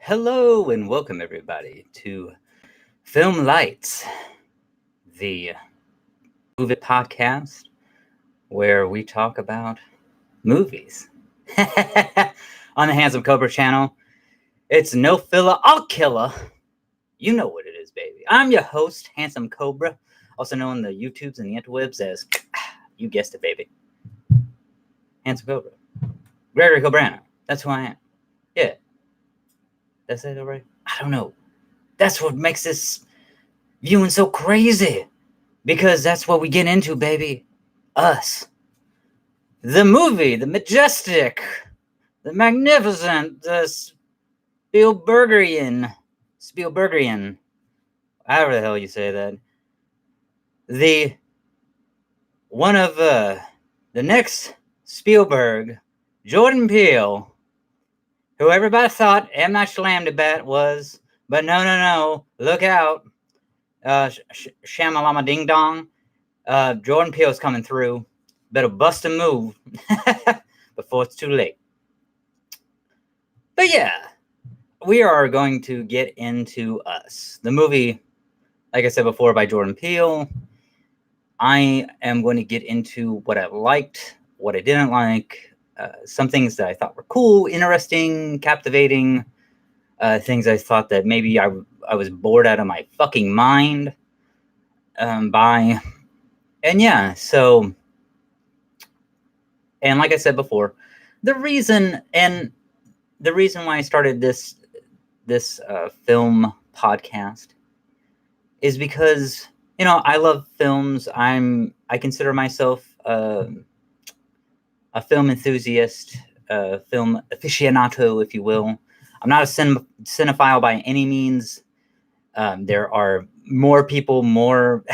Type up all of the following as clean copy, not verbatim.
Hello and welcome everybody to Filmlites, the movie podcast where we talk about movies. On the Handsome Cobra channel, it's no filler, all killer. You know what it is, baby. I'm your host, Handsome Cobra, also known on the YouTubes and the interwebs as, you guessed it, baby, Handsome Cobra. Gregory Cobrano. That's who I am. Yeah. That's it, all right? I don't know. That's what makes this viewing so crazy. Because that's what we get into, baby. Us. The movie, the majestic, the magnificent, the Spielbergian, however the hell you say that. The one of the next Spielberg, Jordan Peele, who everybody thought M. Night Shyamalan was, but no, look out. Shamalama Ding Dong. Jordan Peele's coming through. Better bust a move before it's too late. But yeah, we are going to get into Us. The movie, like I said before, by Jordan Peele. I am going to get into what I liked, what I didn't like, some things that I thought were cool, interesting, captivating, things I thought that maybe I was bored out of my fucking mind by. And yeah, so, and like I said before, the reason why I started this film podcast is because, I love films. I consider myself a film enthusiast, a film aficionado, if you will. I'm not a cinephile by any means. There are more people more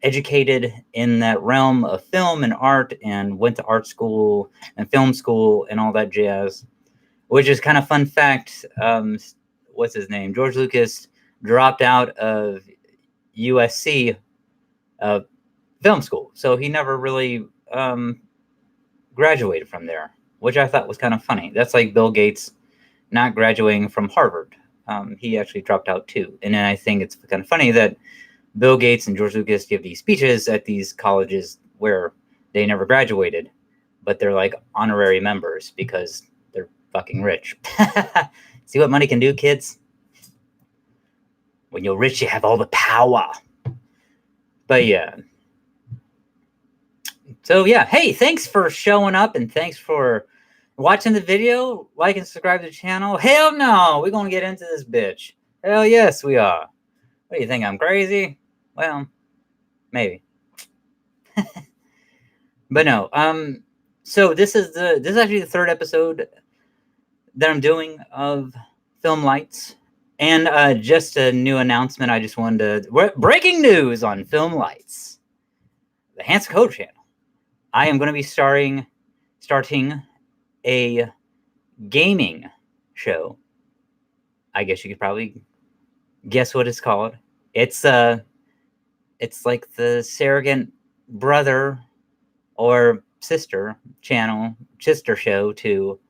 educated in that realm of film and art and went to art school and film school and all that jazz, which is kind of fun fact. What's his name? George Lucas dropped out of USC film school, so he never really graduated from there, which I thought was kind of funny. That's like Bill Gates not graduating from Harvard. He actually dropped out too. And then I think it's kind of funny that Bill Gates and George Lucas give these speeches at these colleges where they never graduated, but they're like honorary members because they're fucking rich. See what money can do, kids? When you're rich, you have all the power. But yeah. So yeah, hey, thanks for showing up and thanks for watching the video. Like and subscribe to the channel. Hell no, we're gonna get into this bitch. Hell yes, we are. What do you think? I'm crazy? Well, maybe. But no. So this is actually the third episode that I'm doing of Filmlites, and just a new announcement. I just wanted to breaking news on Filmlites, the Handsome Cobra channel. I am going to be starting a gaming show. I guess you could probably guess what it's called. It's like the surrogate brother or sister show to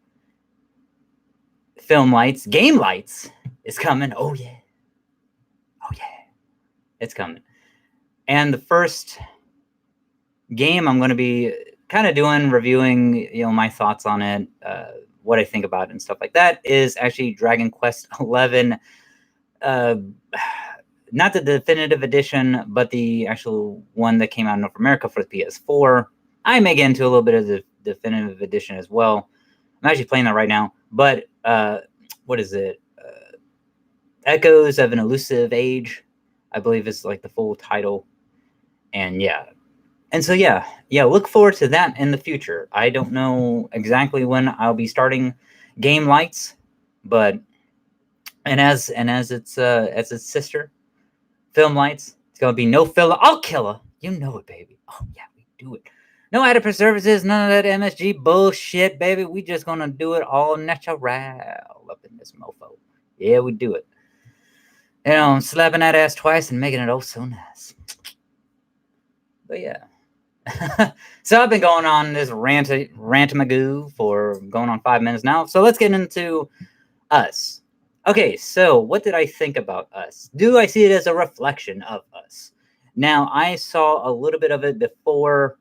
Filmlites. Game Lights is coming. Oh yeah, it's coming. And the first game I'm going to be kind of reviewing, my thoughts on it, what I think about it and stuff like that, is actually Dragon Quest XI. Not the definitive edition, but the actual one that came out in North America for the PS4. I may get into a little bit of the definitive edition as well. I'm actually playing that right now. But what is it? Echoes of an Elusive Age, I believe is like the full title. And yeah. And so yeah, look forward to that in the future. I don't know exactly when I'll be starting Game Lights, but as its sister, Filmlites, it's gonna be no filler, all killer. You know it, baby. Oh yeah, we do it. No added preservatives, none of that MSG bullshit, baby. We just gonna do it all natural up in this mofo. Yeah, we do it. Slapping that ass twice and making it oh so nice. But yeah. So I've been going on this rant-a-magoo for going on 5 minutes now. So let's get into Us. Okay, so what did I think about Us? Do I see it as a reflection of Us? Now, I saw a little bit of it before,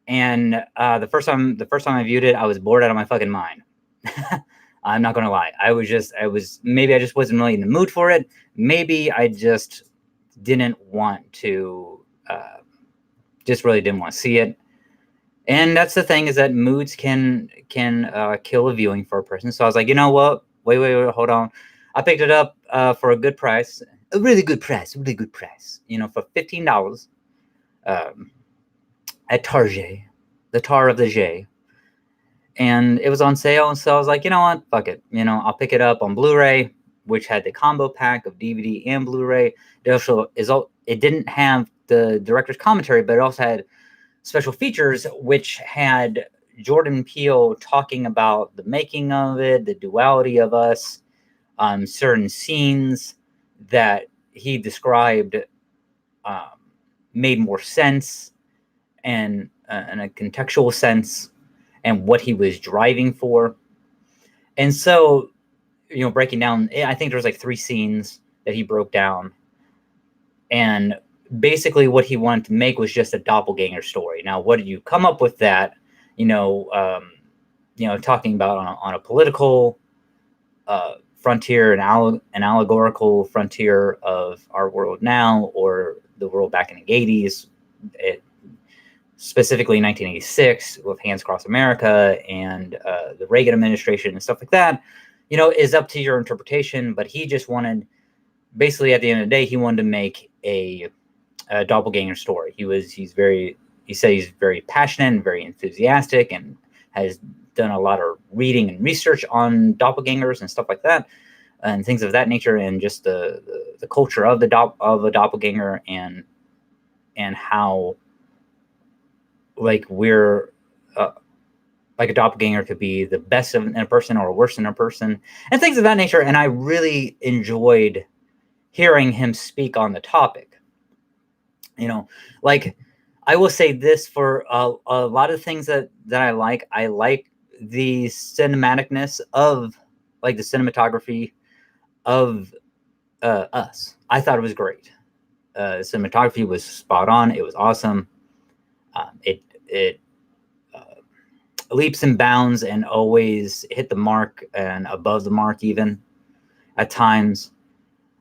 and the first time I viewed it, I was bored out of my fucking mind. I'm not gonna lie. Maybe I just wasn't really in the mood for it. Maybe I just didn't want to, just really didn't want to see it. And that's the thing, is that moods can kill a viewing for a person. So I was like, you know what? Wait, hold on. I picked it up for a good price, a really good price, You know, for $15 at Target, the Tar of the J. And it was on sale, and so I was like, you know what? Fuck it. You know, I'll pick it up on Blu-ray, which had the combo pack of DVD and Blu-ray. It didn't have the director's commentary, but it also had special features, which had Jordan Peele talking about the making of it, the duality of Us, certain scenes that he described made more sense and in a contextual sense, and what he was driving for. And so, you know, breaking down, I think there was like 3 scenes that he broke down, and basically what he wanted to make was just a doppelganger story. Now, what did you come up with that? Talking about on a political frontier, an allegorical frontier of our world now, or the world back in the 80s, specifically 1986 with Hands Across America and the Reagan administration and stuff like that, you know, is up to your interpretation. But he just wanted, basically at the end of the day, he wanted to make a doppelganger story. He said he's very passionate and very enthusiastic, and has done a lot of reading and research on doppelgangers and stuff like that, and things of that nature, and just the culture of a doppelganger, and how, like, we're like a doppelganger could be the best in a person or worse in a person, and things of that nature. And I really enjoyed hearing him speak on the topic. You know, like, I will say this, for a lot of things that I like the cinematicness of, like, the cinematography of Us. I thought it was great. Cinematography was spot on. It was awesome. It leaps and bounds and always hit the mark and above the mark, even at times.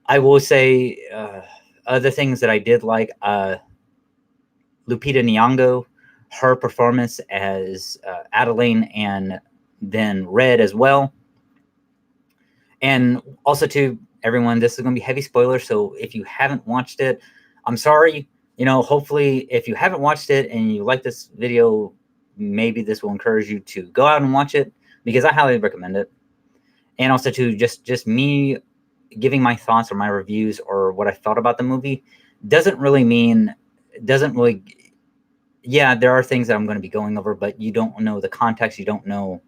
I will say other things that I did like, Lupita Nyong'o, her performance as Adeline, and then Red as well. And also, to everyone, this is going to be heavy spoilers, so if you haven't watched it, I'm sorry. You know, hopefully, if you haven't watched it and you like this video, maybe this will encourage you to go out and watch it, because I highly recommend it. And also, to just me giving my thoughts or my reviews or what I thought about the movie doesn't really, yeah, there are things that I'm going to be going over, but you don't know the context. You don't know.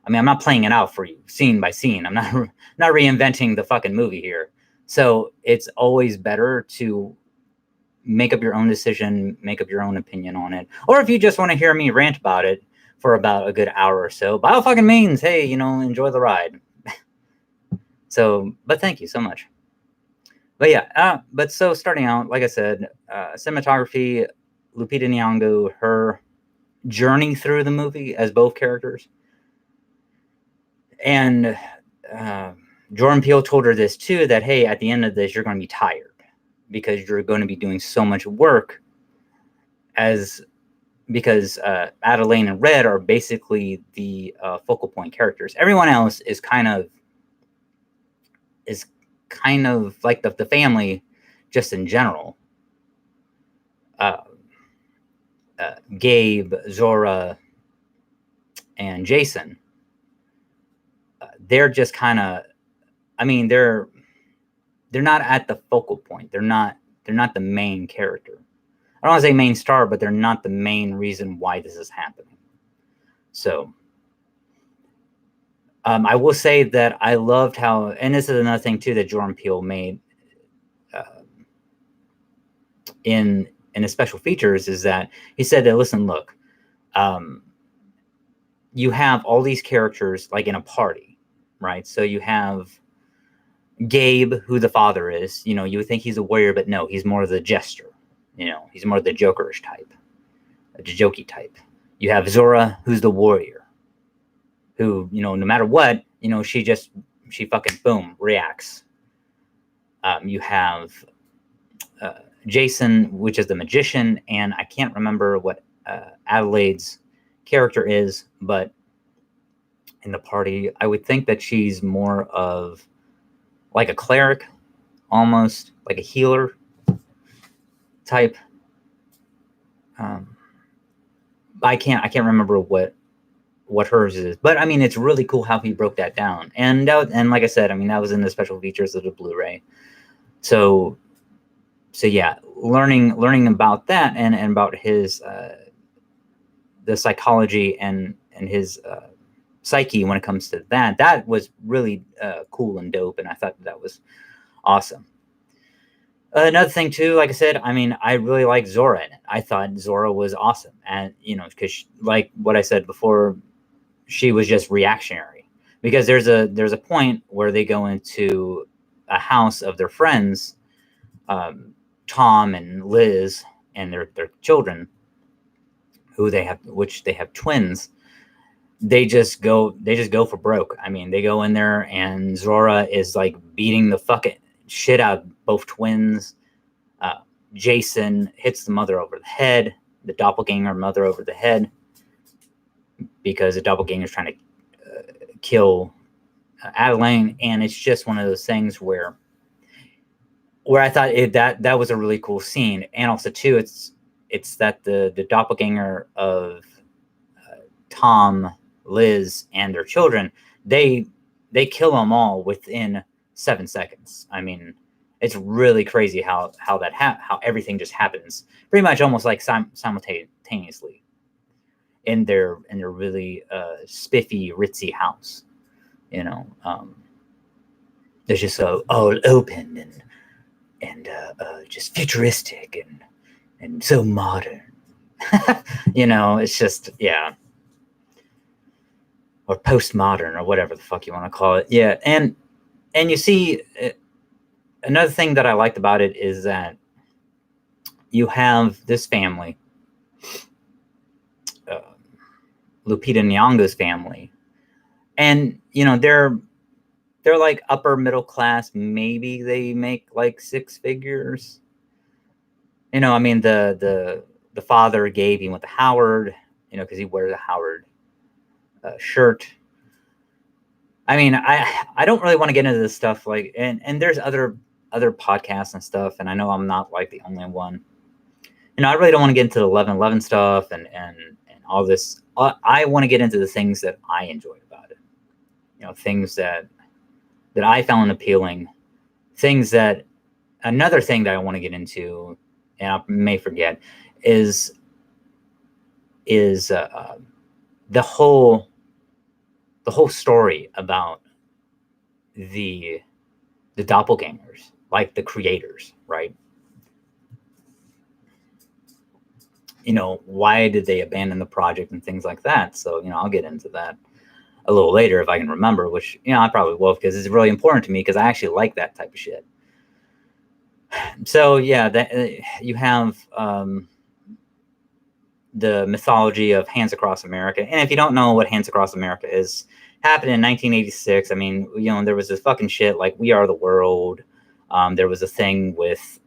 I mean, I'm not playing it out for you scene by scene. I'm not reinventing the fucking movie here. So it's always better to make up your own decision, make up your own opinion on it. Or if you just want to hear me rant about it for about a good hour or so, by all fucking means, hey, you know, enjoy the ride. So, but thank you so much. But yeah, so starting out, like I said, cinematography, Lupita Nyong'o, her journey through the movie as both characters. And Jordan Peele told her this too, that, hey, at the end of this, you're going to be tired, because you're going to be doing so much work, because Adeline and Red are basically the focal point characters. Everyone else is kind of like the family, just in general. Gabe, Zora, and Jason. They're just kind of, I mean, they're not at the focal point. They're not the main character. I don't want to say main star, but they're not the main reason why this is happening. So I will say that I loved how, and this is another thing too that Jordan Peele made in in his special features is that he said that, listen, look, you have all these characters like in a party, right? So you have Gabe, who the father is. You would think he's a warrior, but no, he's more of the jester. He's more of the jokerish type, a jokey type. You have Zora, who's the warrior, who, no matter what, she fucking boom reacts. You have Jason, which is the magician, and I can't remember what Adelaide's character is, but in the party, I would think that she's more of like a cleric, almost like a healer type. I can't remember what hers is, but I mean, it's really cool how he broke that down. And like I said, I mean, that was in the special features of the Blu-ray. So yeah, learning about that and about his the psychology and his psyche when it comes to that was really cool and dope, and I thought that was awesome. Another thing too, like I said, I mean, I really liked Zora in it. I thought Zora was awesome, and because like what I said before, she was just reactionary. Because there's a point where they go into a house of their friends, Tom and Liz and their children, which they have twins. They just go for broke. I mean, they go in there and Zora is like beating the fucking shit out of both twins. Jason hits the mother over the head, the doppelganger mother over the head, because the doppelganger is trying to kill Adeline. And it's just one of those things where I thought that was a really cool scene. And also too, it's that the doppelganger of Tom, Liz, and their children, they kill them all within 7 seconds. I mean, it's really crazy how everything just happens pretty much almost like simultaneously in their really spiffy, ritzy house. There's just all open and just futuristic and so modern. It's just, yeah. Or postmodern, or whatever the fuck you want to call it. Yeah, and you see, another thing that I liked about it is that you have this family, Lupita Nyong'o's family, and they're like upper middle class. Maybe they make like 6 figures. I mean, the father gave him with the Howard, because he wears a Howard shirt. I mean, I don't really want to get into this stuff, like, and there's other podcasts and stuff, and I know I'm not like the only one. I really don't want to get into the 11/11 stuff and all this. I want to get into the things that I enjoyed about it. Things that I found appealing. Another thing that I want to get into, and I may forget, is the whole story about the doppelgangers, like the creators, right? Why did they abandon the project and things like that? So, I'll get into that a little later if I can remember, which, I probably will, because it's really important to me, because I actually like that type of shit. So, yeah, you have the mythology of Hands Across America. And if you don't know what Hands Across America is, happened in 1986. I mean, there was this fucking shit like We Are the World. There was a thing with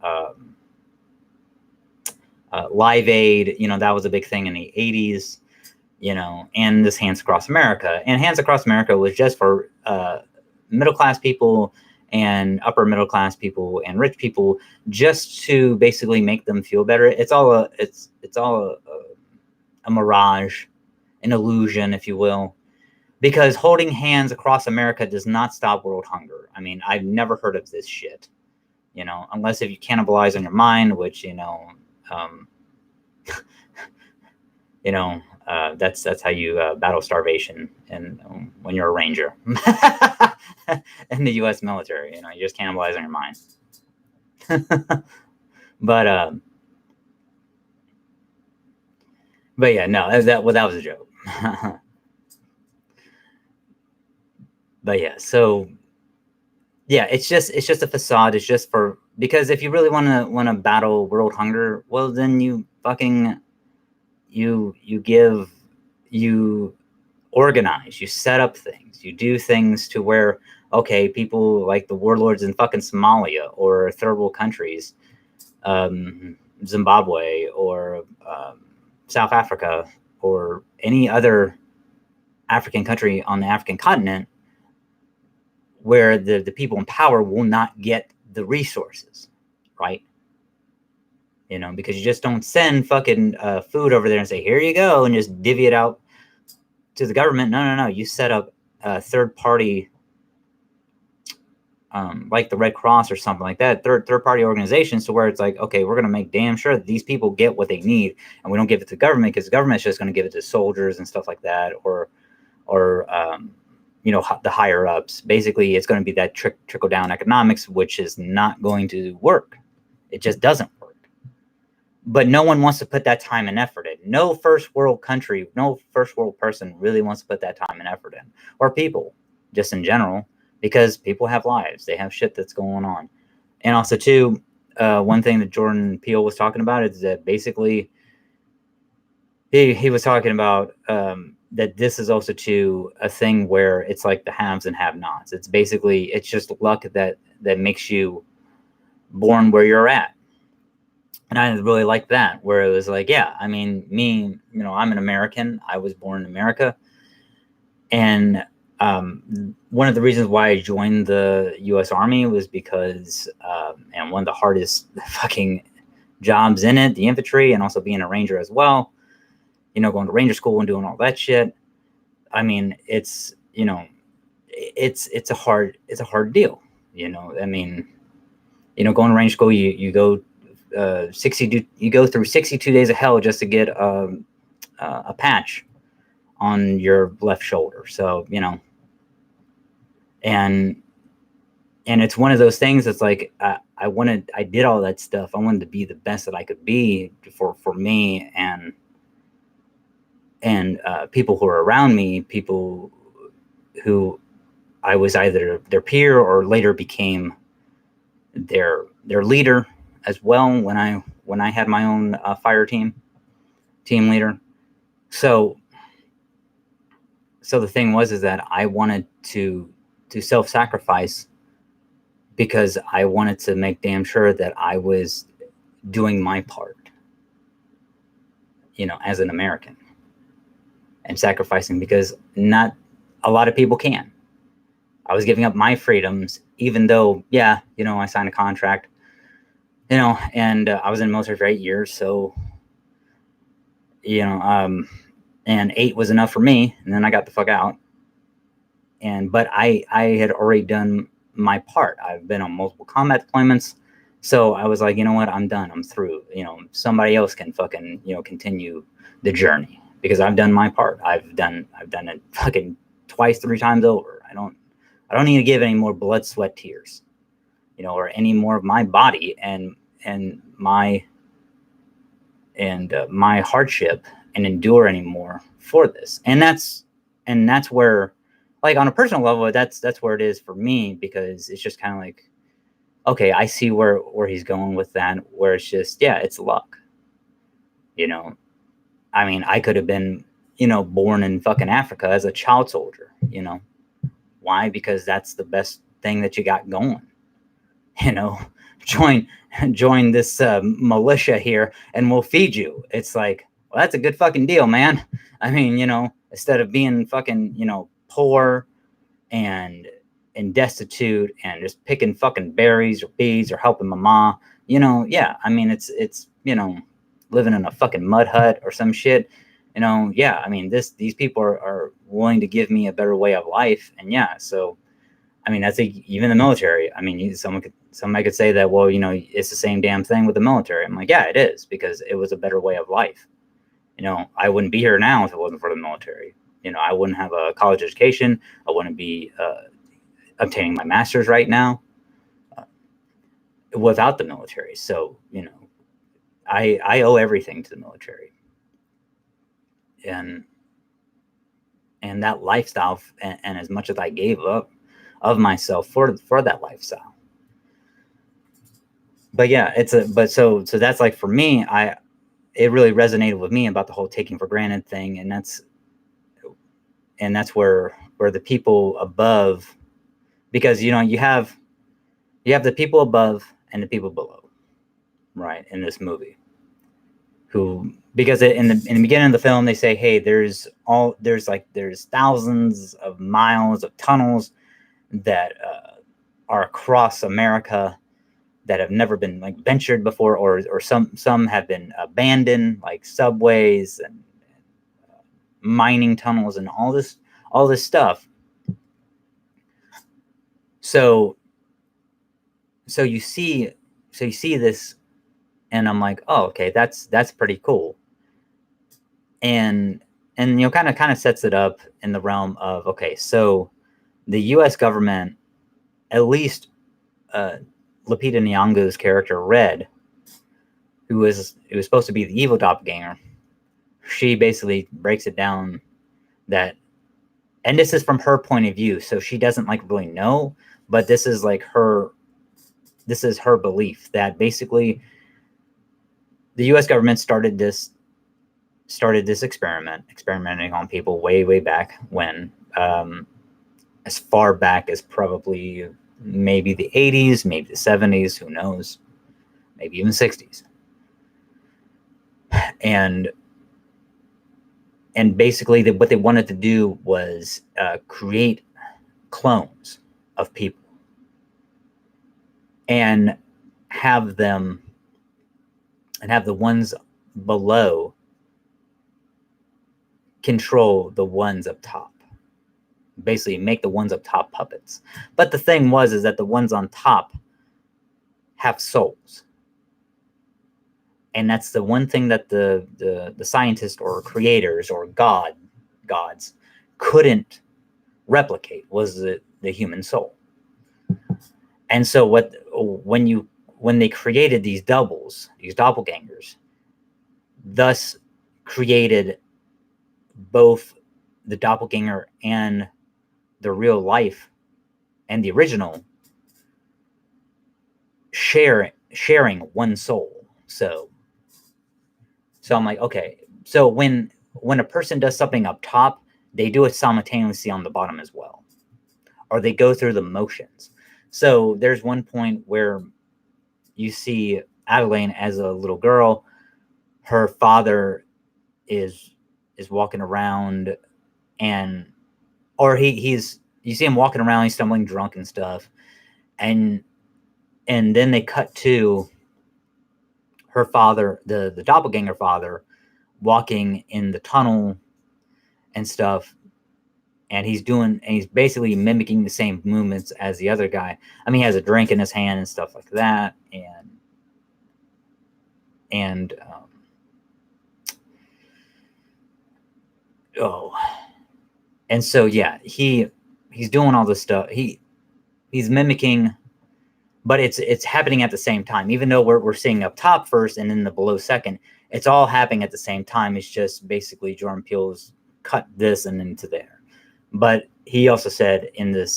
Live Aid. That was a big thing in the 80s. And this Hands Across America. And Hands Across America was just for middle-class people and upper middle-class people and rich people, just to basically make them feel better. It's all a mirage, an illusion, if you will. Because holding hands across America does not stop world hunger. I mean, I've never heard of this shit. Unless if you cannibalize on your mind, which, that's how you battle starvation, and when you're a ranger in the U.S. military, you just cannibalize on your mind. But But yeah, no, that was a joke. But yeah, so yeah, it's just a facade. It's just for, because if you really want to battle world hunger, well then you fucking you give you organize, you set up things, you do things to where, okay, people like the warlords in fucking Somalia or third world countries, Zimbabwe or South Africa or any other African country on the African continent, where the people in power will not get the resources, right? Because you just don't send fucking food over there and say, here you go, and just divvy it out to the government. No, no, no. You set up a third party, like the Red Cross or something like that, third party organizations, to where it's like, okay, we're going to make damn sure that these people get what they need, and we don't give it to the government, because the government's just going to give it to soldiers and stuff like that, or the higher ups. Basically, it's going to be that trickle down economics, which is not going to work. It just doesn't work. But no one wants to put that time and effort in. No first world country, no first world person really wants to put that time and effort in, or people, just in general, because people have lives, they have shit that's going on. And also, too, one thing that Jordan Peele was talking about is that basically he was talking about that this is also, too, a thing where it's like the haves and have-nots. It's basically, it's just luck that makes you born where you're at. And I really like that, where it was like, yeah, I mean, me, I'm an American. I was born in America. And one of the reasons why I joined the U.S. Army was because, and one of the hardest fucking jobs in it, the infantry, and also being a ranger as well, going to ranger school and doing all that shit. I mean, it's a hard deal. I mean, going to ranger school, you go 60, you go through 62 days of hell just to get a patch on your left shoulder. So, and it's one of those things that's like, I did all that stuff. I wanted to be the best that I could be for me and people who are around me, people who I was either their peer or later became their leader as well, when I had my own fire team leader. So the thing is that I wanted to self-sacrifice, because I wanted to make damn sure that I was doing my part, as an American, and sacrificing, because not a lot of people can. I was giving up my freedoms, even though, yeah, I signed a contract, and I was in the military for 8 years. So, and 8 was enough for me. And then I got the fuck out. But I had already done my part. I've been on multiple combat deployments. So I was like, you know what? I'm done. I'm through. Somebody else can fucking, continue the journey, because I've done my part. I've done it fucking twice, 3 times over. I don't need to give any more blood, sweat, tears, or any more of my body and my hardship and endure anymore for this. And that's where, like, on a personal level, that's where it is for me, because it's just kind of like, okay, I see where he's going with that, where it's just, yeah, it's luck. I mean, I could have been, born in fucking Africa as a child soldier, Why? Because that's the best thing that you got going. Join this militia here and we'll feed you. It's like, well, that's a good fucking deal, man. I mean, instead of being fucking, poor and destitute and just picking fucking berries or bees or helping mama, yeah, I mean, it's living in a fucking mud hut or some shit, yeah, I mean, these people are willing to give me a better way of life. And yeah, so I mean, that's even the military. I mean, somebody could say that, well, it's the same damn thing with the military. I'm like, yeah, it is, because it was a better way of life. I wouldn't be here now if it wasn't for the military. I wouldn't have a college education. I wouldn't be obtaining my master's right now without the military. So, I owe everything to the military. and that lifestyle, and as much as I gave up of myself for that lifestyle. But yeah, so that's like, for me, it really resonated with me about the whole taking for granted thing, and that's where the people above, because you have the people above and the people below, right, in this movie, who, because in the beginning of the film they say, hey, there's thousands of miles of tunnels that are across America that have never been like ventured before, or some have been abandoned, like subways and mining tunnels and all this stuff. So you see this, and I'm like, oh, okay, that's pretty cool. And kind of sets it up in the realm of, okay, so the U.S. government, at least Lupita Nyong'o's character Red, who was supposed to be the evil doppelganger, she basically breaks it down that, and this is from her point of view, so she doesn't like really know, but this is her belief that basically the U.S. government started this experimenting on people way back when, as far back as probably maybe the 80s, maybe the 70s, who knows, maybe even 60s. And basically what they wanted to do was create clones of people and have the ones below control the ones up top. Basically make the ones up top puppets. But the thing is that the ones on top have souls. And that's the one thing that the scientists or creators or gods couldn't replicate, was the human soul. And so when they created these doppelgangers, thus created both the doppelganger and the real life and the original sharing one soul. So I'm like, okay, so when a person does something up top, they do it simultaneously on the bottom as well, or they go through the motions. So there's one point where you see Adeline as a little girl. Her father is walking around, or you see him walking around, he's stumbling drunk and stuff, and then they cut to her father, the doppelganger father, walking in the tunnel and stuff, and he's basically mimicking the same movements as the other guy. I mean, he has a drink in his hand and stuff like that, and so yeah, he's doing all this stuff. He's mimicking, but it's happening at the same time. Even though we're seeing up top first and then the below second, it's all happening at the same time. It's just basically Jordan Peele's cut this and into there. But he also said in the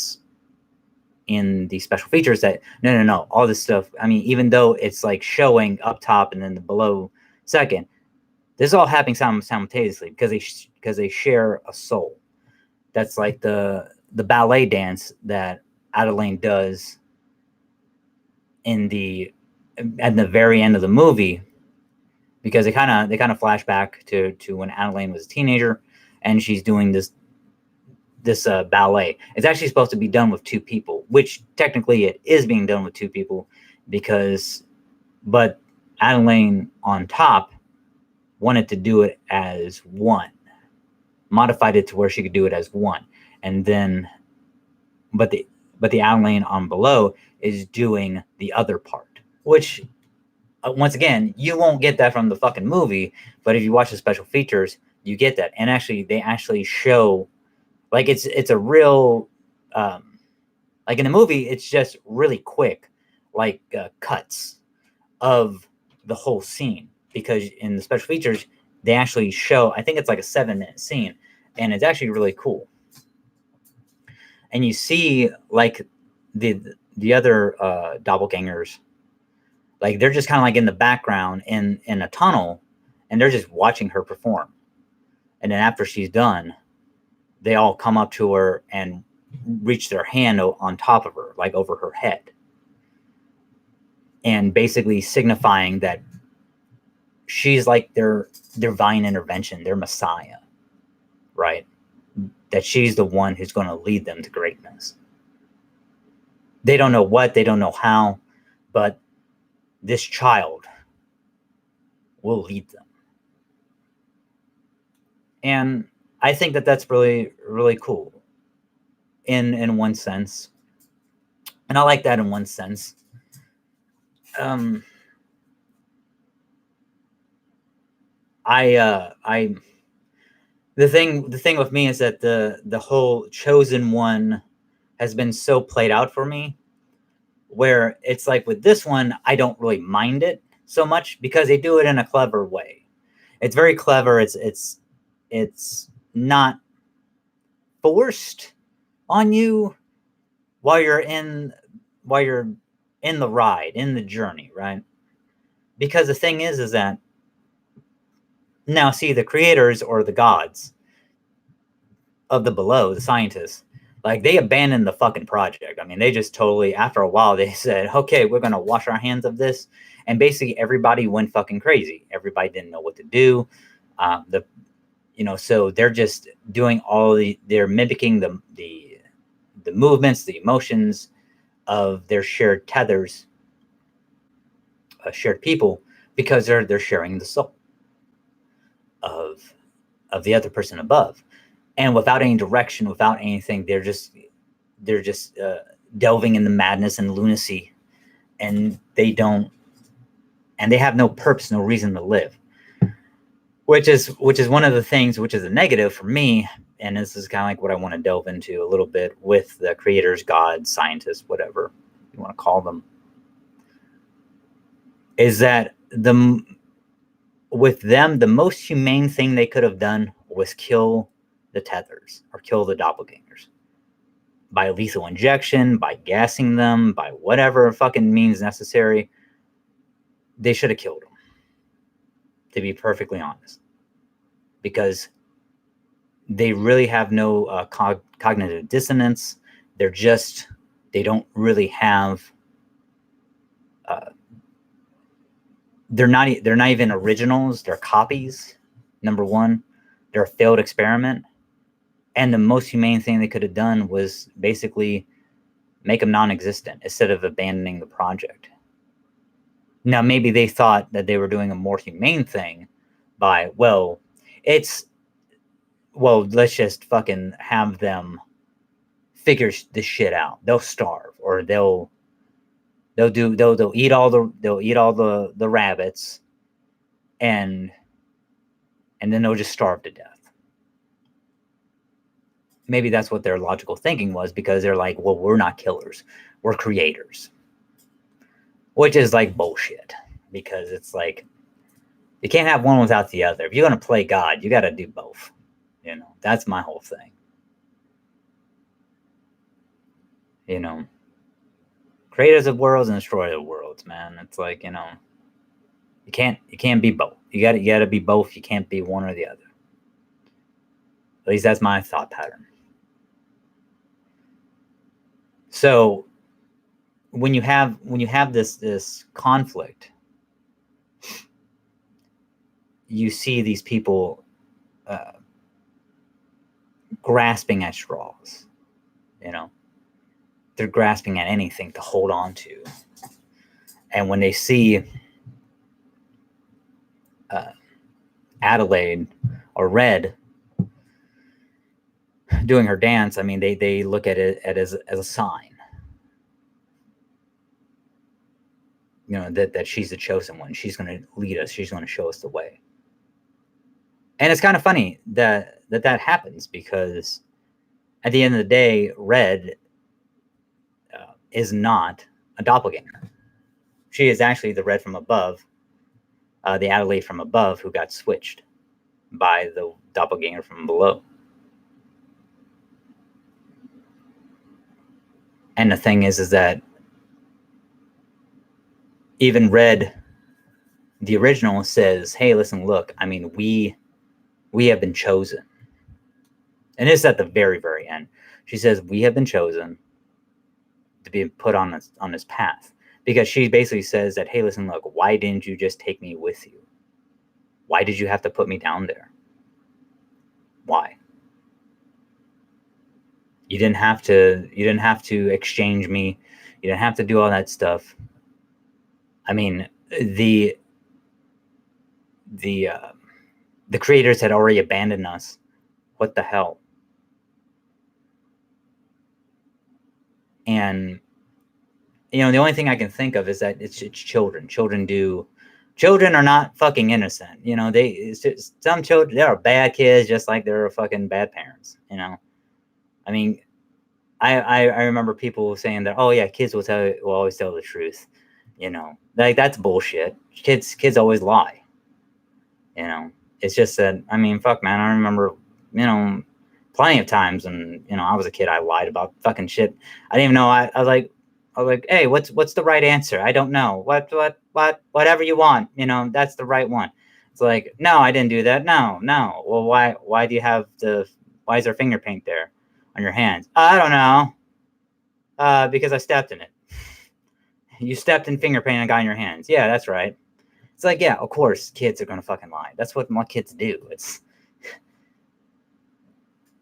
special features that no, all this stuff, I mean, even though it's like showing up top and then the below second, this is all happening simultaneously because they share a soul. That's like the ballet dance that Adeline does at the very end of the movie, because they kind of flash back to when Adeline was a teenager and she's doing this ballet. It's actually supposed to be done with two people, which technically it is being done with two people, but Adeline on top wanted to do it as one, modified it to where she could do it as one, and then but the Adeline on below is doing the other part, which once again, you won't get that from the fucking movie, but if you watch the special features, you get that. And actually, they actually show, like, it's a real, like in the movie, it's just really quick, cuts of the whole scene, because in the special features, they actually show, I think it's like a 7-minute scene, and it's actually really cool. And you see like the other doppelgangers, like they're just kind of like in the background in a tunnel, and they're just watching her perform. And then after she's done, they all come up to her and reach their hand on top of her, like over her head, and basically signifying that she's like their divine intervention, their messiah, right? That she's the one who's going to lead them to greatness. They don't know what, they don't know how, but this child will lead them. And I think that that's really, really cool in one sense. And I like that in one sense. I the thing with me is that the whole chosen one has been so played out for me, where it's like with this one I don't really mind it so much because they do it in a clever way. It's very clever. It's not forced on you while you're in the ride, in the journey, right? Because the thing is that now, see, the creators or the gods of the below, the scientists, like they abandoned the fucking project. I mean, they just totally, after a while, they said, okay, we're going to wash our hands of this. And basically everybody went fucking crazy. Everybody didn't know what to do. So they're just doing they're mimicking the movements, the emotions of their shared tethers, shared people, because they're sharing the soul of the other person above. And without any direction, without anything, they're just delving in the madness and lunacy, and they have no purpose, no reason to live. Which is one of the things, which is a negative for me, and this is kind of like what I want to delve into a little bit with the creators, gods, scientists, whatever you want to call them, is that with them, the most humane thing they could have done was kill the tethers or kill the doppelgangers by lethal injection, by gassing them, by whatever fucking means necessary. They should have killed them, to be perfectly honest, because they really have no cognitive dissonance. They don't really have. They're not even originals. They're copies. Number one, they're a failed experiment. And the most humane thing they could have done was basically make them non-existent instead of abandoning the project. Now, maybe they thought that they were doing a more humane thing by, let's just fucking have them figure this shit out. They'll starve, or they'll eat all the rabbits, and then they'll just starve to death. Maybe that's what their logical thinking was, because they're like, well, we're not killers, we're creators. Which is like bullshit, because it's like, you can't have one without the other. If you're going to play God, you got to do both. That's my whole thing. Creators of worlds and destroyers of worlds, man. It's like, you can't be both. You got to be both. You can't be one or the other. At least that's my thought pattern. So when you have this conflict, you see these people grasping at straws. They're grasping at anything to hold on to. And when they see Adelaide or Red doing her dance, I mean, they look at it as a sign. That she's the chosen one. She's going to lead us. She's going to show us the way. And it's kind of funny that happens, because at the end of the day, Red is not a doppelganger. She is actually the Red from above, the Adelaide from above, who got switched. by the doppelganger from below. And the thing is that even Red, the original, says, hey, listen, look, I mean, we have been chosen. And it's at the very, very end. She says, we have been chosen to be put on this path. Because she basically says that, hey, listen, look, why didn't you just take me with you? Why did you have to put me down there? Why? You didn't have to exchange me. You didn't have to do all that stuff. I mean, the creators had already abandoned us. What the hell? And the only thing I can think of is that it's children. Children are not fucking innocent. Some children, there are bad kids just like there are fucking bad parents. I mean, I remember people saying that, oh yeah, kids will always tell the truth. Like that's bullshit. Kids always lie. It's just that, I mean, fuck, man, I remember, plenty of times when, I was a kid, I lied about fucking shit. I didn't even know. I was like, hey, what's the right answer? I don't know. Whatever you want, that's the right one. It's like, no, I didn't do that. No. Well, why do you have why is there finger paint there on your hands? I don't know. Because I stepped in it. You stepped in finger paint and got in your hands. Yeah, that's right. It's like, yeah, of course, kids are going to fucking lie. That's what my kids do. It's,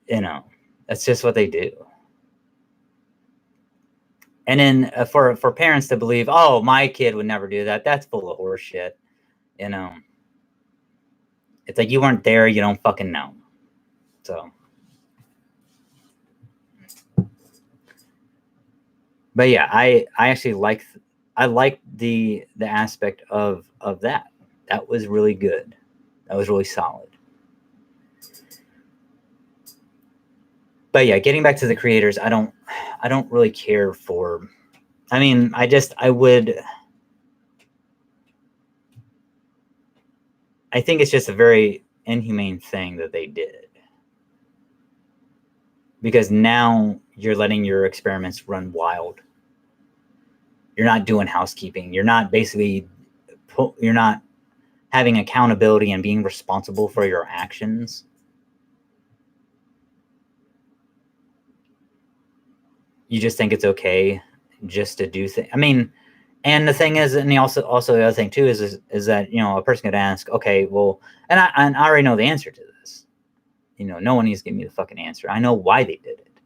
that's just what they do. And then for parents to believe, oh, my kid would never do that, that's full of horse shit. It's like, you weren't there, you don't fucking know. So. But yeah, I actually like the aspect of that. That was really good. That was really solid. But yeah, getting back to the creators, I don't really care for. I mean, I think it's just a very inhumane thing that they did. Because now you're letting your experiments run wild. You're not doing housekeeping. You're not having accountability and being responsible for your actions. You just think it's okay just to do things. I mean, and the thing is, and also the other thing too is that a person could ask, okay, well, and I already know the answer to this. No one needs to give me the fucking answer. I know why they did it,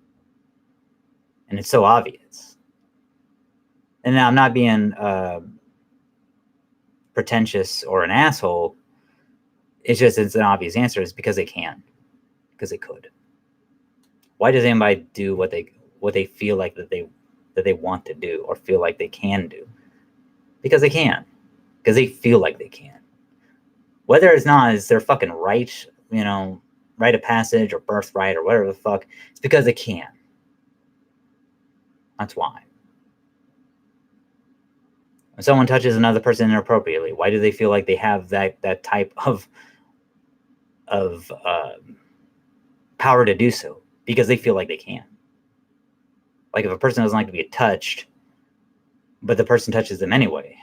and it's so obvious. And now I'm not being pretentious or an asshole. It's an obvious answer. It's because they can, because they could. Why does anybody do what they feel like that they want to do or feel like they can do? Because they can. Because they feel like they can. Whether it's not is their fucking right, rite of passage or birthright or whatever the fuck, it's because they can. That's why. When someone touches another person inappropriately, why do they feel like they have that type of power to do so? Because they feel like they can. Like if a person doesn't like to be touched, but the person touches them anyway,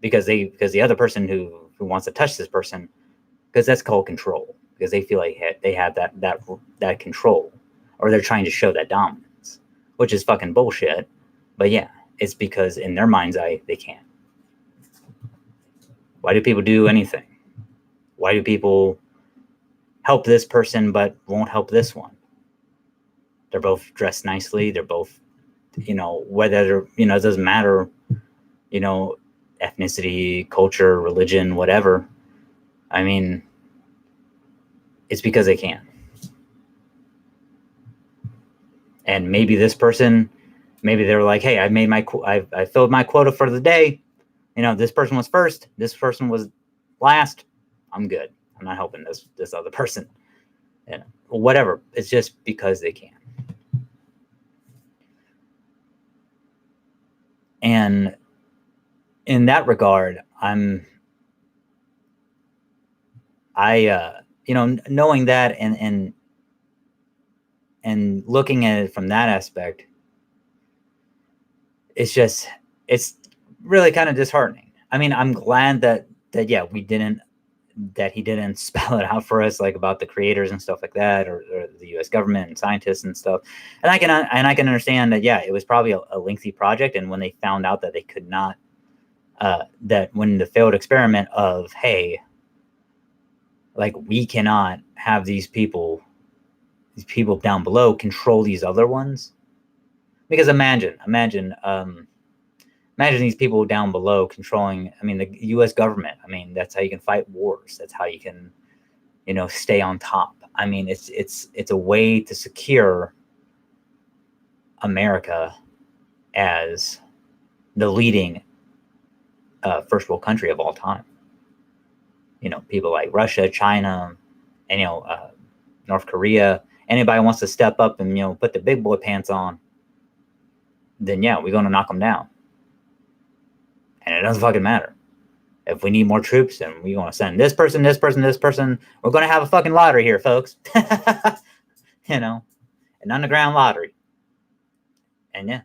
because the other person who wants to touch this person, because that's called control, because they feel like they have that control, or they're trying to show that dominance, which is fucking bullshit. But yeah, it's because in their mind's eye they can. Why do people do anything? Why do people help this person but won't help this one? They're both dressed nicely. They're both, whether it doesn't matter, ethnicity, culture, religion, whatever. I mean, it's because they can. And maybe this person, maybe they're like, hey, I filled my quota for the day. This person was first. This person was last. I'm good. I'm not helping this other person. Whatever. It's just because they can. And in that regard, knowing that and looking at it from that aspect, it's really kind of disheartening. I mean, I'm glad that yeah, that he didn't spell it out for us, like about the creators and stuff like that, or the U.S. government and scientists and stuff. And I can understand that. Yeah, it was probably a lengthy project, and when they found out that they could not, that when the failed experiment of, hey, like, we cannot have these people down below control these other ones, because imagine these people down below controlling. I mean, the U.S. government. I mean, that's how you can fight wars. That's how you can, stay on top. I mean, it's a way to secure America as the leading first world country of all time. People like Russia, China, and North Korea. Anybody wants to step up and put the big boy pants on, then yeah, we're gonna knock them down. And it doesn't fucking matter. If we need more troops, then we're gonna send this person, this person, this person. We're gonna have a fucking lottery here, folks. An underground lottery. And yeah.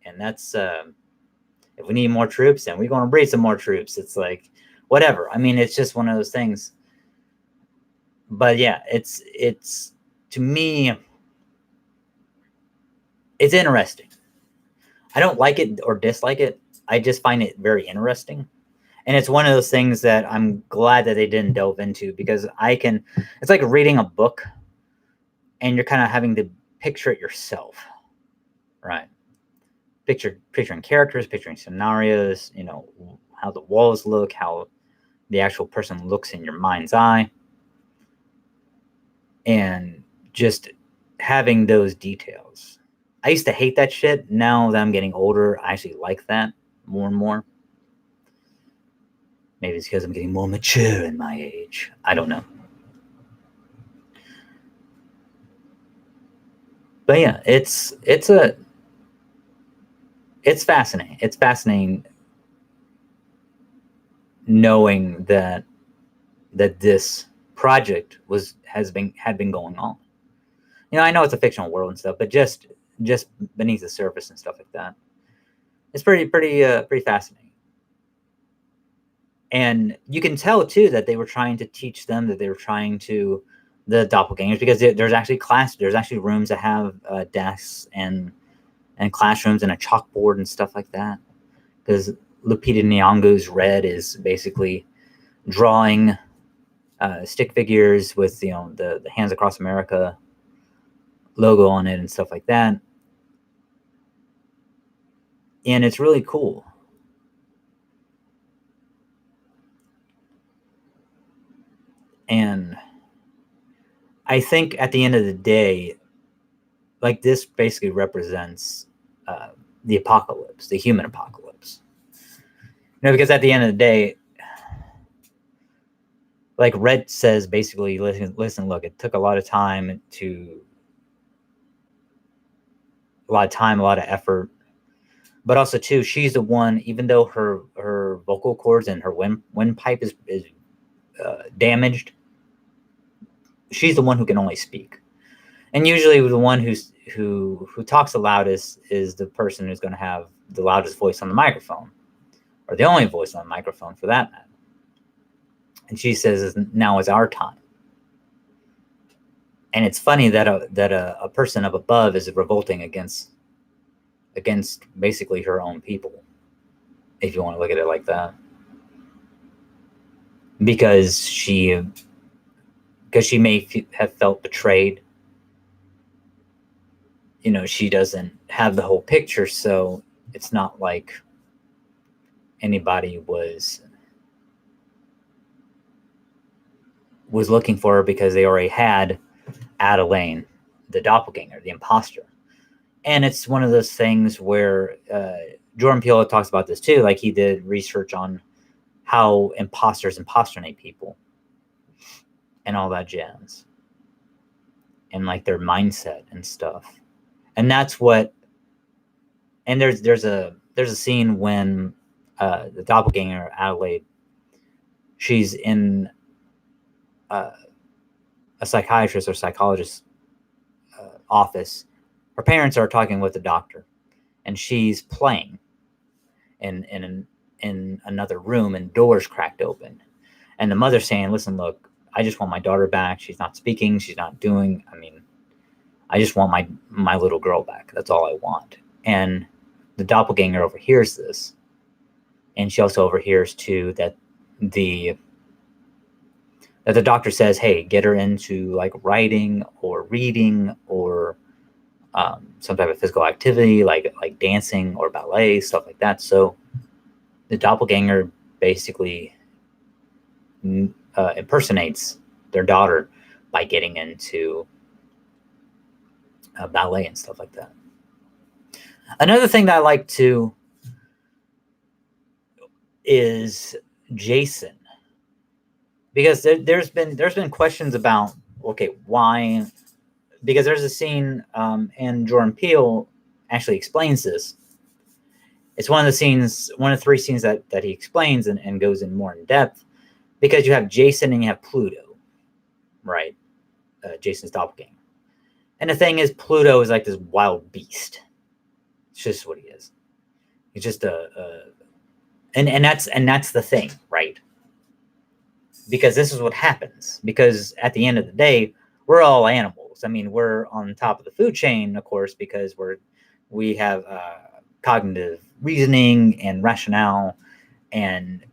And that's if we need more troops, then we're gonna breed some more troops. It's like, whatever. I mean, it's just one of those things. But yeah, it's to me, it's interesting. I don't like it or dislike it. I just find it very interesting. And it's one of those things that I'm glad that they didn't delve into, because it's like reading a book and you're kind of having to picture it yourself, right? Picturing characters, picturing scenarios, how the walls look, how the actual person looks in your mind's eye, and just having those details. I used to hate that shit. Now that I'm getting older, I actually like that more and more. Maybe it's because I'm getting more mature in my age. I don't know. But yeah, it's fascinating. It's fascinating knowing that this project had been going on. I know it's a fictional world and stuff, but just beneath the surface and stuff like that, it's pretty fascinating. And you can tell too that they were trying to teach them, that they were trying to, the doppelgangers, because there's actually rooms that have desks and classrooms and a chalkboard and stuff like that. Because Lupita Nyong'o's Red is basically drawing stick figures with the Hands Across America logo on it and stuff like that, and it's really cool. And I think at the end of the day, like, this basically represents the apocalypse, the human apocalypse. Because at the end of the day, like Red says, basically, listen, look, it took a lot of time, a lot of effort, but also too, she's the one, even though her vocal cords and her windpipe is damaged, she's the one who can only speak. And usually the one who talks the loudest is the person who's going to have the loudest voice on the microphone, or the only voice on the microphone for that matter. And she says, now is our time. And it's funny that a person up above is revolting against basically her own people, if you want to look at it like that, because she may have felt betrayed. She doesn't have the whole picture, so it's not like anybody was looking for her, because they already had Adelaine, the doppelganger, the imposter. And it's one of those things where Jordan Peele talks about this too. Like, he did research on how imposters impersonate people and all that jazz, and like their mindset and stuff. And that's what. And there's a scene when the doppelganger, Adelaide, she's in a psychiatrist or psychologist office. Her parents are talking with the doctor, and she's playing in another room, and doors cracked open, and the mother's saying, "Listen, look, I just want my daughter back. She's not speaking. She's not doing. I mean, I just want my little girl back. That's all I want." And the doppelganger overhears this, and she also overhears too that the doctor says, "Hey, get her into like writing or reading or some type of physical activity, like dancing or ballet, stuff like that." So the doppelganger basically impersonates their daughter by getting into ballet and stuff like that. Another thing that I like too is Jason, because there's been questions about, okay, why? Because there's a scene, and Jordan Peele actually explains this. It's one of the 3 scenes that he explains and goes in more in depth, because you have Jason and you have Pluto, right? Jason's doppelganger. And the thing is, Pluto is like this wild beast. It's just what he is. He's just and that's the thing, right? Because this is what happens. Because at the end of the day, we're all animals. I mean, we're on top of the food chain, of course, because we have cognitive reasoning and rationale, and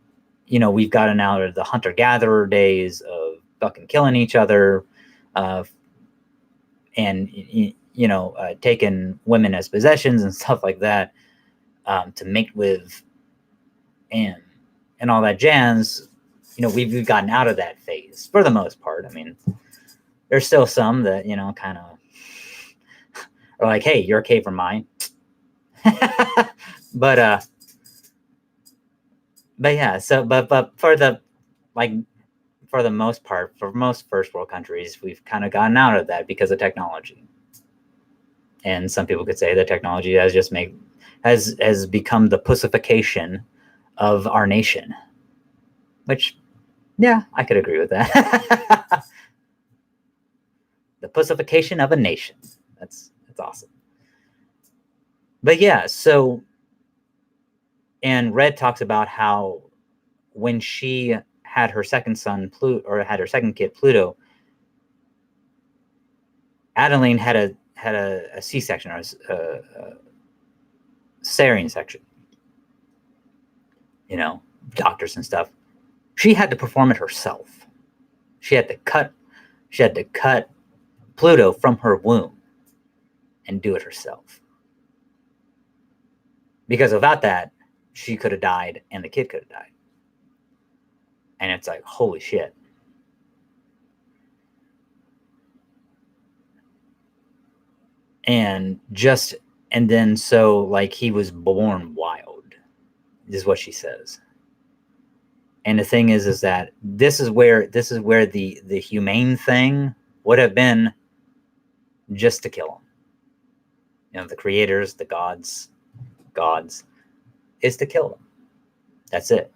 we've gotten out of the hunter-gatherer days of fucking killing each other, and taking women as possessions and stuff like that, to mate with, and all that jazz. We've gotten out of that phase for the most part. I mean, there's still some that kind of are like, "Hey, you're okay for mine," but yeah. So, but for the for the most part, for most first world countries, we've kind of gotten out of that because of technology. And some people could say that technology has become the pussification of our nation, which, yeah, I could agree with that. The pussification of a nation. That's awesome. But yeah, so, and Red talks about how when she had her second son, or had her second kid, Pluto, Adeline had a C-section, or a cesarean section. Doctors and stuff. She had to perform it herself. She had to cut Pluto from her womb and do it herself. Because without that, she could have died and the kid could have died. And it's like, holy shit. And then so, like, he was born wild, is what she says. And the thing is that this is where the humane thing would have been just to kill him. The creators, the gods, is to kill them. That's it.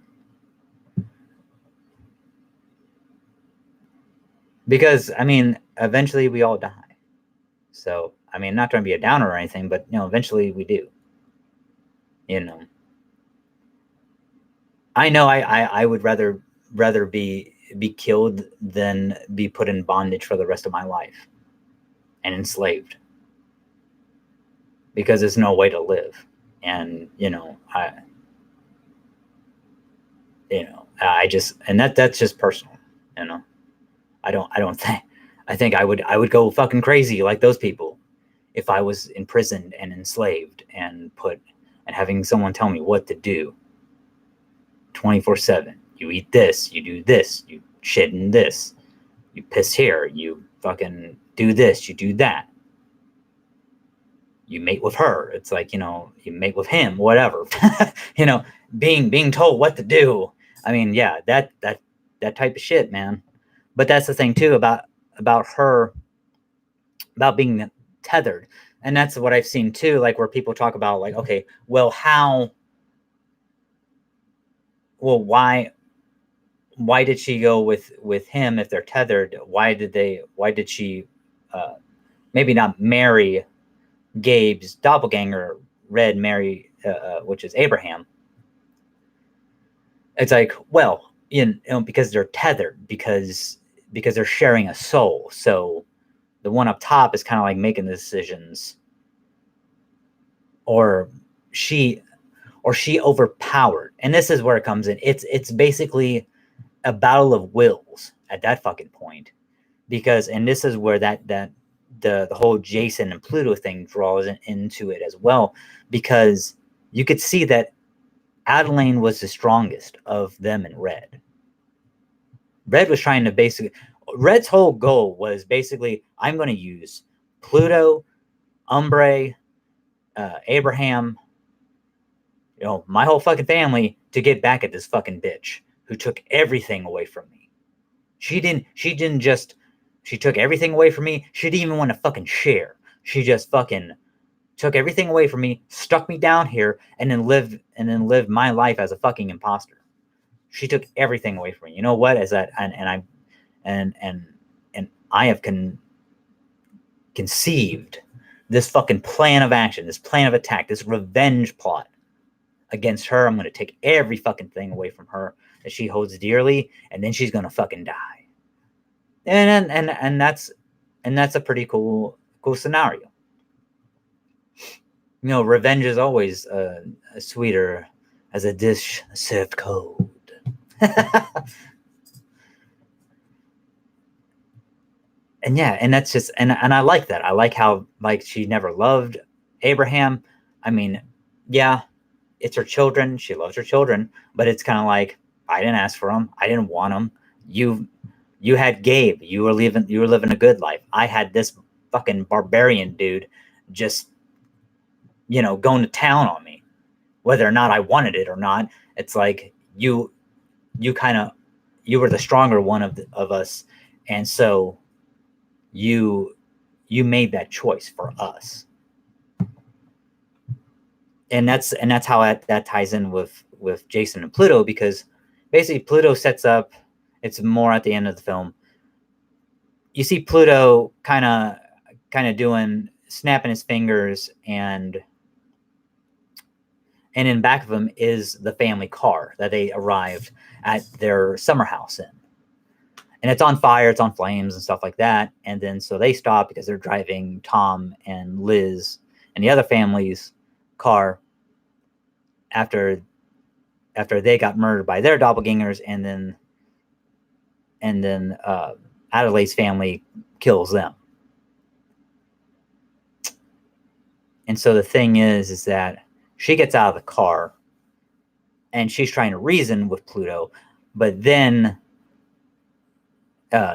Because, I mean, eventually we all die. So, I mean, not trying to be a downer or anything, but, eventually we do. I know I would rather be killed than be put in bondage for the rest of my life and enslaved, because there's no way to live. And I just, and that's just personal. I think I would go fucking crazy like those people if I was imprisoned and enslaved and having someone tell me what to do 24/7. You eat this, you do this, you shit in this, you piss here, you fucking do this, you do that. You mate with her. It's like, you mate with him, whatever. Being told what to do. I mean, yeah, that type of shit, man. But that's the thing too about her, about being tethered. And that's what I've seen too, like, where people talk about, like, okay, well, why why did she go with him if they're tethered? Why did she maybe not marry Gabe's doppelganger, Red marry, which is Abraham? It's like, well, because they're tethered, because they're sharing a soul. So the one up top is kind of like making the decisions, or she overpowered. And this is where it comes in. It's basically a battle of wills at that fucking point, because, and this is where the whole Jason and Pluto thing draws into it as well, because you could see that Adeline was the strongest of them and Red. Red was trying to basically, Red's whole goal was basically, I'm going to use Pluto, Umbre, Abraham, my whole fucking family to get back at this fucking bitch who took everything away from me. She took everything away from me. She didn't even want to fucking share. She just fucking took everything away from me, stuck me down here, and then lived my life as a fucking imposter. She took everything away from me. You know what? As that, and I have conceived this fucking plan of action, this plan of attack, this revenge plot against her. I'm gonna take every fucking thing away from her that she holds dearly, and then she's gonna fucking die. And that's a pretty cool scenario. Revenge is always sweeter as a dish served cold. And yeah, and that's just, and I like that. I like how, like, she never loved Abraham. I mean, yeah, it's her children. She loves her children, but it's kind of like, I didn't ask for them. I didn't want them. You had Gabe. You were living a good life. I had this fucking barbarian dude just, going to town on me, whether or not I wanted it or not. It's like, you were the stronger one of us. And so you made that choice for us. And that's how that ties in with Jason and Pluto, because basically Pluto sets up, it's more at the end of the film, you see Pluto kind of doing, snapping his fingers, and in back of him is the family car that they arrived at their summer house in. And it's on fire, it's on flames and stuff like that. And then so they stop because they're driving Tom and Liz and the other family's car after they got murdered by their doppelgangers, and then Adelaide's family kills them. And so the thing is that she gets out of the car and she's trying to reason with Pluto, but then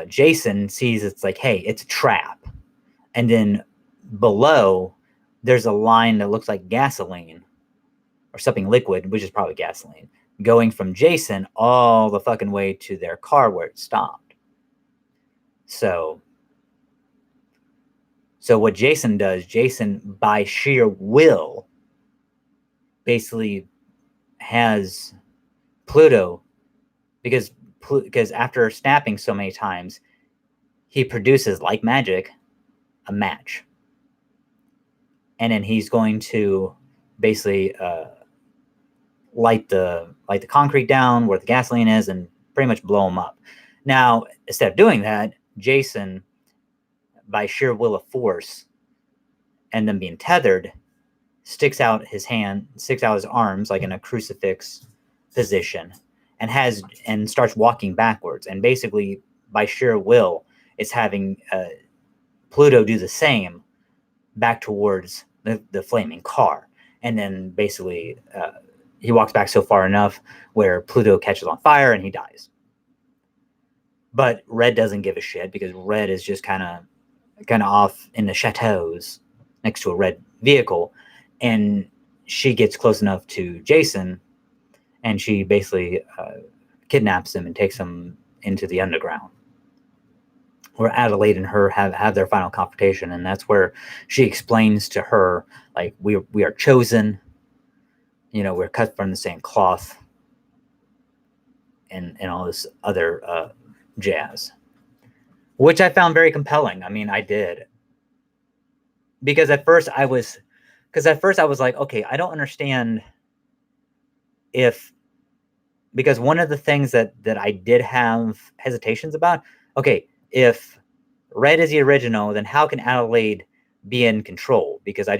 Jason sees it's like, hey, it's a trap. And then below, there's a line that looks like gasoline or something liquid, which is probably gasoline, going from Jason all the fucking way to their car where it stopped. So what Jason does, Jason by sheer will basically has Pluto, because after snapping so many times, he produces, like magic, a match. And then he's going to basically light the concrete down where the gasoline is and pretty much blow him up. Now, instead of doing that, Jason, by sheer will of force and them being tethered, sticks out his arms like in a crucifix position, and starts walking backwards, and basically by sheer will is having Pluto do the same back towards the flaming car. And then basically he walks back so far enough where Pluto catches on fire and he dies. But Red doesn't give a shit, because Red is just kind of off in the chateaus next to a red vehicle, and she gets close enough to Jason, and she basically kidnaps him and takes him into the underground, where Adelaide and her have their final confrontation. And that's where she explains to her, like, we are chosen, we're cut from the same cloth. and all this other jazz, which I found very compelling. I mean, I did, because at first I was like, okay, I don't understand if, because one of the things that I did have hesitations about, okay, if Red is the original, then how can Adelaide be in control? Because I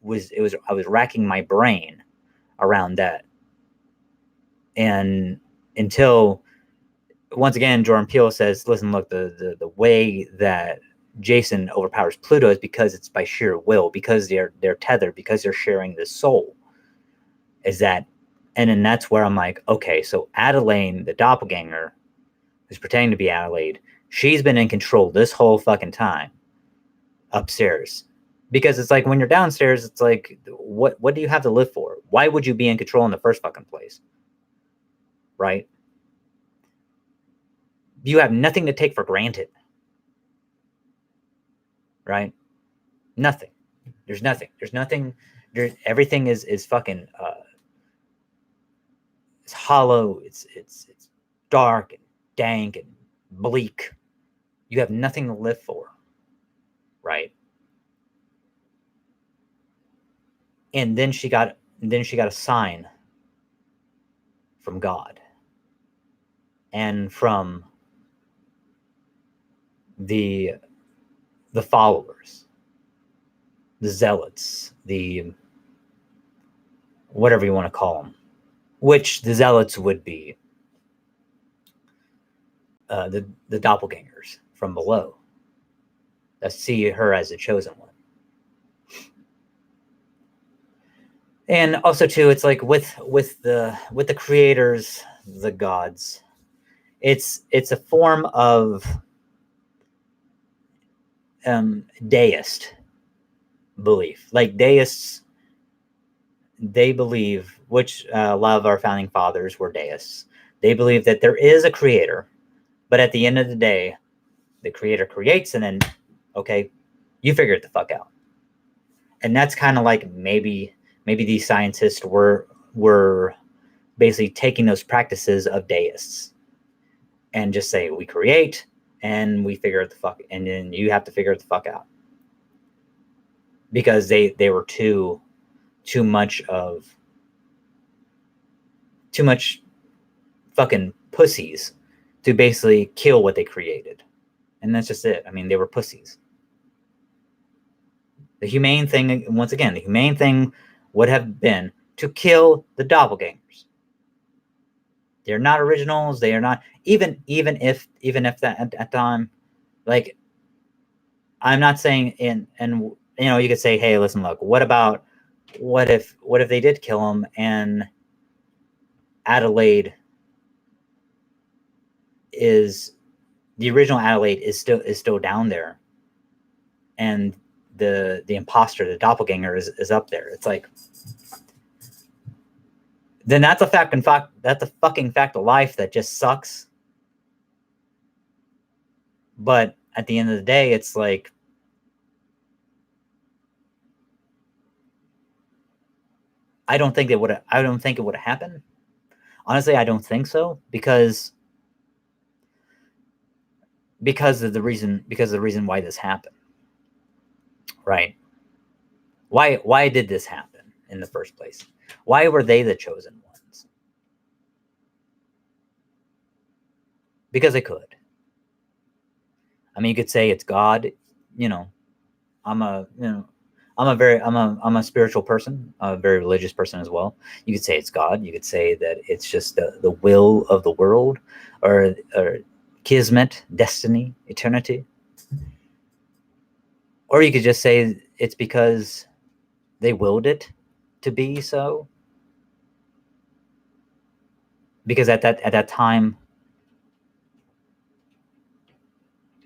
was racking my brain around that, and until once again Jordan Peele says, listen, look, the way that Jason overpowers Pluto is because it's by sheer will, because they're tethered, because they're sharing this soul. Is that, and then that's where I'm like, okay, so Adelaide, the doppelganger, who's pretending to be Adelaide, she's been in control this whole fucking time upstairs. Because it's like when you're downstairs, it's like, what do you have to live for? Why would you be in control in the first fucking place? Right? You have nothing to take for granted. Right? Nothing. There's nothing. Everything is fucking it's hollow. It's dark and dank and bleak. You have nothing to live for. Right? And then she got a sign from God and from the followers, the zealots, the whatever you want to call them, which the zealots would be the doppelgangers from below that see her as the chosen one. And also too, it's like with the creators, the gods, it's a form of deist belief. Like deists, they believe, which a lot of our founding fathers were deists, they believe that there is a creator, but at the end of the day, the creator creates, and then, okay, you figure it the fuck out. And that's kind of like maybe these scientists were basically taking those practices of deists and just say, we create and we figure it the fuck, and then you have to figure it the fuck out, because they were too much fucking pussies to basically kill what they created. And that's just it. I mean, they were pussies. The humane thing, once again, the humane thing would have been to kill the doppelgangers. They're not originals. They are not, even if that at that time, like, I'm not saying and you know, you could say, hey, listen, look, what if they did kill him and Adelaide is the original Adelaide is still down there, and the imposter, the doppelganger, is up there. It's like, then that's a fucking fact of life that just sucks. But at the end of the day, it's like, I don't think it would have happened. Honestly, I don't think so, because of the reason why this happened. Right? Why did this happen in the first place? Why were they the chosen ones? Because they could. I mean, you could say it's God. You know, I'm a spiritual person, a very religious person as well. You could say it's God. You could say that it's just the will of the world, or kismet, destiny, eternity. Or you could just say it's because they willed it to be so. Because at that time,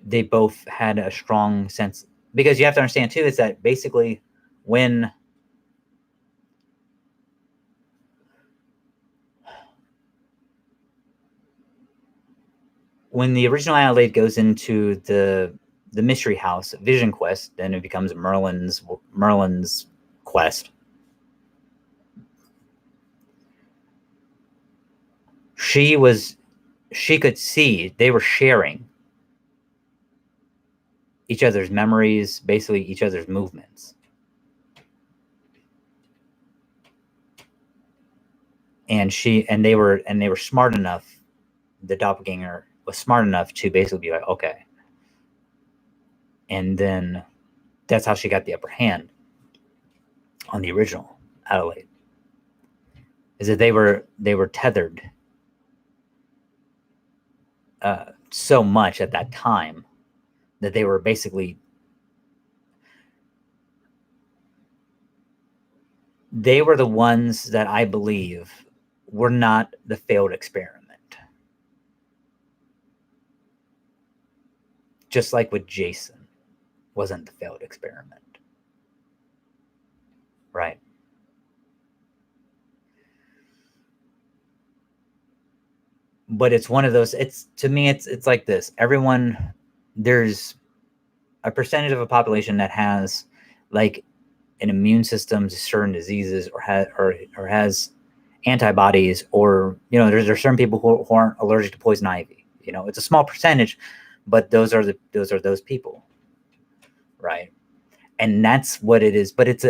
they both had a strong sense. Because you have to understand too, is that basically when the original Adelaide goes into the mystery house, Vision Quest, then it becomes Merlin's quest. She was she could see they were sharing each other's memories, basically each other's movements. And they were smart enough. The doppelganger was smart enough to basically be like, okay. And then that's how she got the upper hand on the original Adelaide. Is that they were tethered so much at that time that they were basically they were the ones that I believe were not the failed experiment. Just like with Jason wasn't the failed experiment. Right. But it's one of those, it's to me it's like this. Everyone, there's a percentage of a population that has like an immune system to certain diseases or has antibodies, or there's certain people who aren't allergic to poison ivy. It's a small percentage, but those are those people, right? And that's what it is. But it's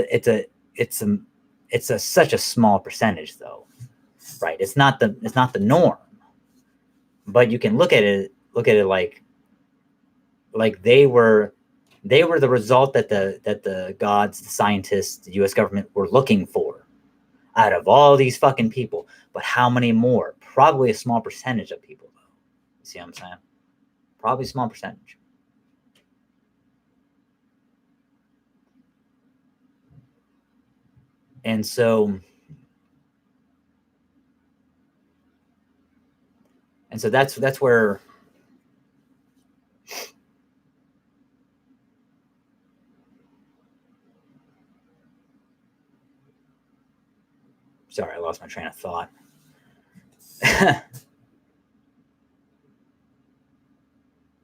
such a small percentage though, right? It's not the norm. But you can look at it like they were the result that the gods, the scientists, the US government were looking for out of all these fucking people. But how many more? Probably a small percentage of people, though. You see what I'm saying? Probably a small percentage. And so that's where sorry, I lost my train of thought.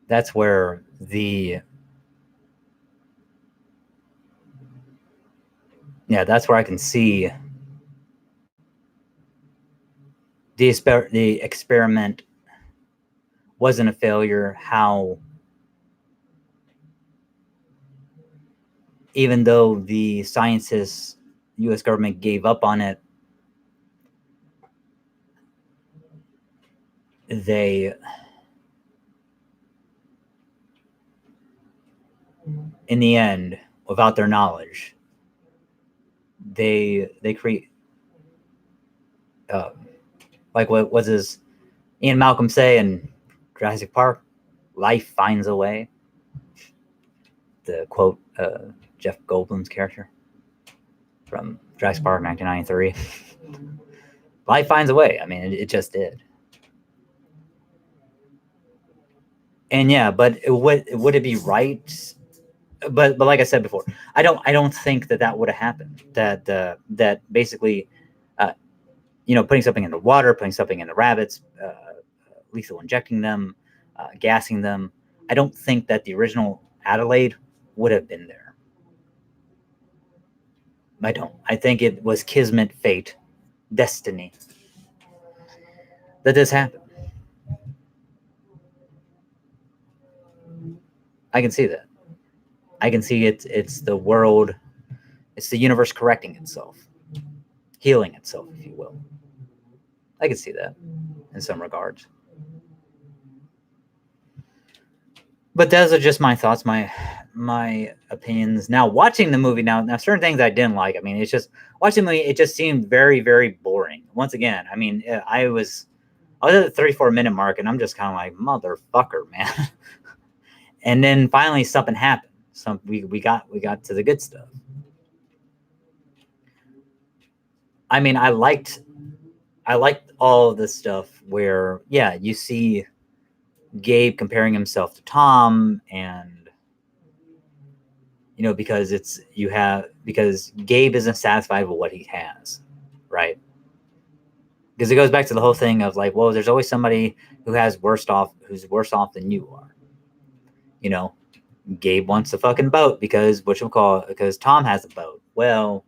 That's where that's where I can see the experiment wasn't a failure. How even though the scientists, U.S. government gave up on it, they in the end, without their knowledge, they create like what was his Ian Malcolm say in Jurassic Park? Life finds a way. The quote, Jeff Goldblum's character from Jurassic Park 1993. Life finds a way. I mean, it just did. And yeah, but would it be right? But like I said before, I don't think that would have happened. That basically, putting something in the water, putting something in the rabbits, lethal injecting them, gassing them. I don't think that the original Adelaide would have been there. I don't. I think it was kismet, fate, destiny that this happened. I can see that. I can see it's the world, it's the universe correcting itself, healing itself, if you will. I can see that in some regards. But those are just my thoughts, my opinions. Now, watching the movie, now certain things I didn't like. I mean, it's just watching the movie, it just seemed very, very boring. Once again, I mean, I was at the 3-4 minute mark, and I'm just kind of like, motherfucker, man. And then finally something happened. We got to the good stuff. I mean, I liked all of this stuff where, yeah, you see Gabe comparing himself to Tom, and because because Gabe isn't satisfied with what he has, right? Because it goes back to the whole thing of like, well, there's always somebody who's worse off than you are. Gabe wants a fucking boat because because Tom has a boat. Well,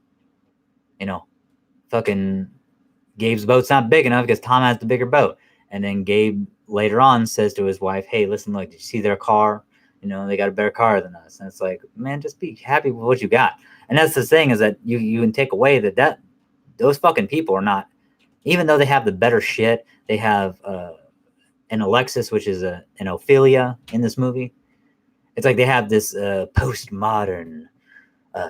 fucking Gabe's boat's not big enough because Tom has the bigger boat. And then Gabe later on says to his wife, "Hey, listen, look, did you see their car? You know, they got a better car than us." And it's like, man, just be happy with what you got. And that's the thing, is that you can take away that those fucking people are not, even though they have the better shit, they have an Alexis, which is an Ophelia in this movie. It's like they have this postmodern,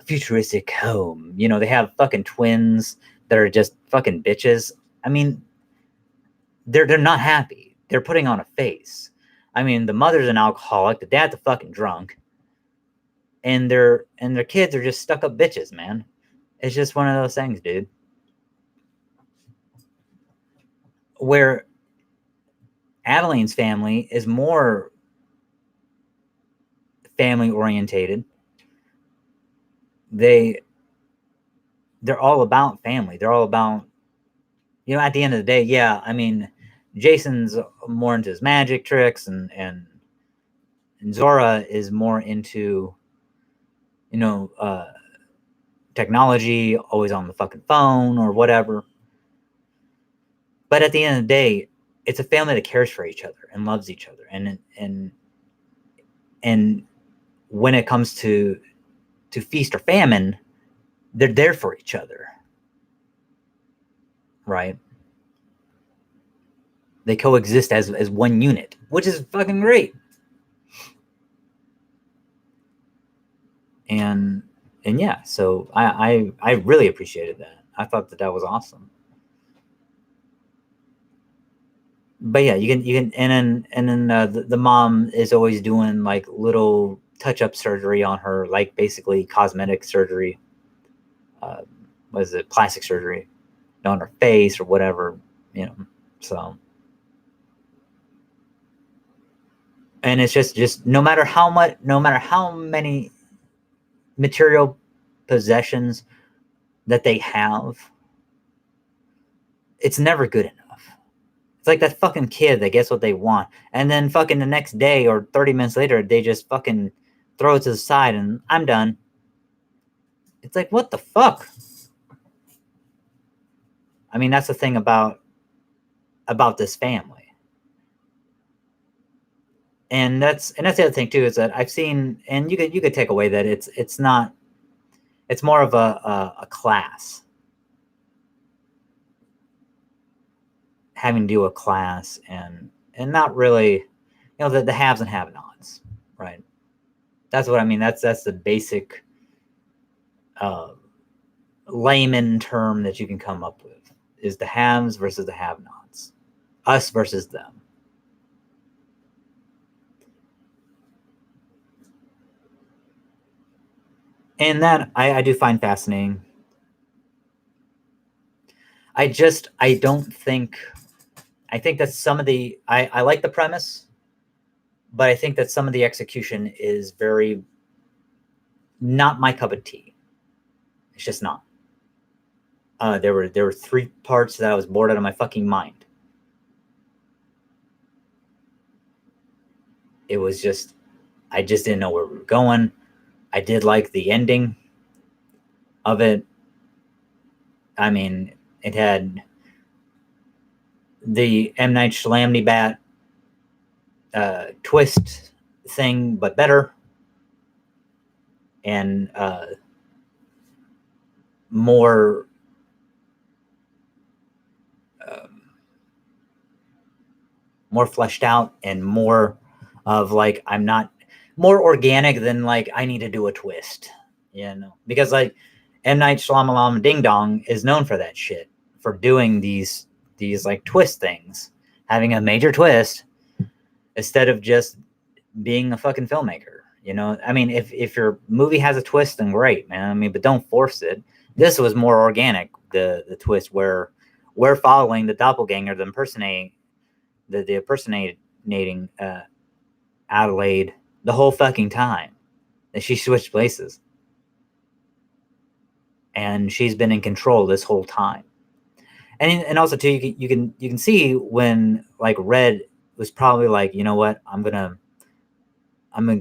futuristic home. You know, they have fucking twins that are just fucking bitches. I mean, they're not happy. They're putting on a face. I mean, the mother's an alcoholic, the dad's a fucking drunk, and their kids are just stuck up bitches, man. It's just one of those things, dude. Where Adeline's family is more family orientated. They're all about family. They're all about, you know, at the end of the day, yeah, I mean, Jason's more into his magic tricks, and Zora is more into, you know, technology, always on the fucking phone or whatever. But at the end of the day, it's a family that cares for each other and loves each other. And when it comes to feast or famine, they're there for each other. Right? They coexist as one unit, which is fucking great. And yeah, so I really appreciated that. I thought that was awesome. But yeah, you can, and then the mom is always doing like little touch up surgery on her, like basically cosmetic surgery. What is it, plastic surgery on her face or whatever, you know. So, and it's just no matter how much, no matter how many material possessions that they have, it's never good enough. It's like that fucking kid that gets what they want, and then fucking the next day or 30 minutes later, they just fucking throw it to the side and I'm done. It's like, what the fuck? I mean, that's the thing about this family. And that's the other thing too, is that I've seen, and you could take away that it's not, it's more of a class, having to do a class, and not really, you know, the haves and have-nots, right? That's what I mean. That's the basic layman term that you can come up with, is the haves versus the have-nots, us versus them. And that I do find fascinating. I don't think, I think that some of the, I like the premise, but I think that some of the execution is very not my cup of tea. It's just not. There were 3 parts that I was bored out of my fucking mind. It was just, I just didn't know where we were going. I did like the ending of it. I mean, it had the M. Night Shyamalan bat twist thing, but better, and more more fleshed out, and more of like, I'm not, more organic than like I need to do a twist, you know, because like M. Night Shyamalan Ding Dong is known for that shit, for doing these like twist things, having a major twist instead of just being a fucking filmmaker. You know, I mean, if your movie has a twist, then great, man. I mean, but don't force it. This was more organic, the twist, where we're following the doppelganger, the impersonating Adelaide the whole fucking time that she switched places, and she's been in control this whole time. And also too, you can see when like Red was probably like, you know what, I'm gonna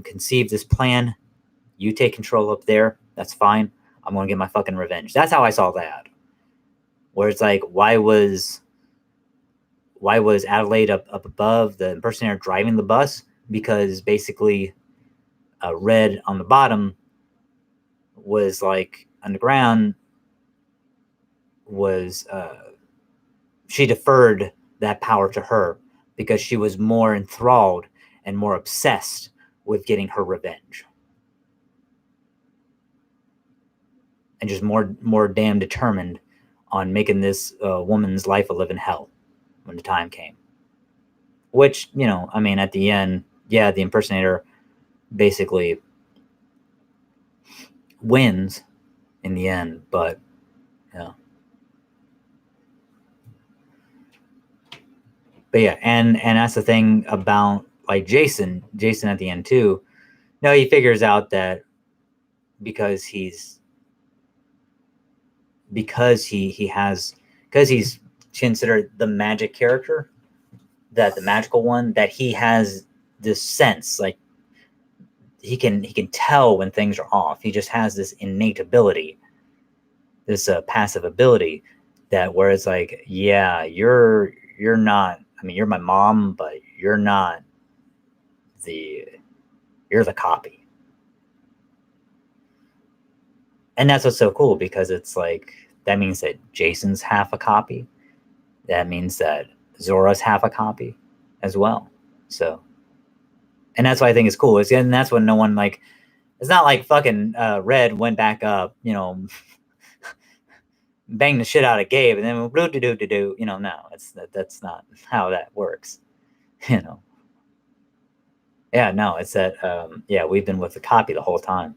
conceive this plan. You take control up there. That's fine. I'm gonna get my fucking revenge. That's how I saw that. Where it's like, why was why was Adelaide up above, the impersonator driving the bus? Because basically, Red on the bottom was like on the ground, was she deferred that power to her because she was more enthralled and more obsessed with getting her revenge, and just more damn determined on making this woman's life a living hell when the time came. Which, I mean, at the end, yeah, the impersonator basically wins in the end, but yeah. But yeah, and that's the thing about like Jason at the end too. No, he figures out that because he's considered the magic character, that the magical one, that he has this sense, like he can tell when things are off. He just has this innate ability, this passive ability, that where it's like, yeah, you're not. I mean, you're my mom, but you're not you're the copy. And that's what's so cool, because it's like, that means that Jason's half a copy. That means that Zora's half a copy as well. So, and that's why I think it's cool. And that's when no one, like, it's not like fucking Red went back up, banged the shit out of Gabe, and then do. No, that's not how that works. Yeah, no, it's that. Yeah, we've been with the copy the whole time.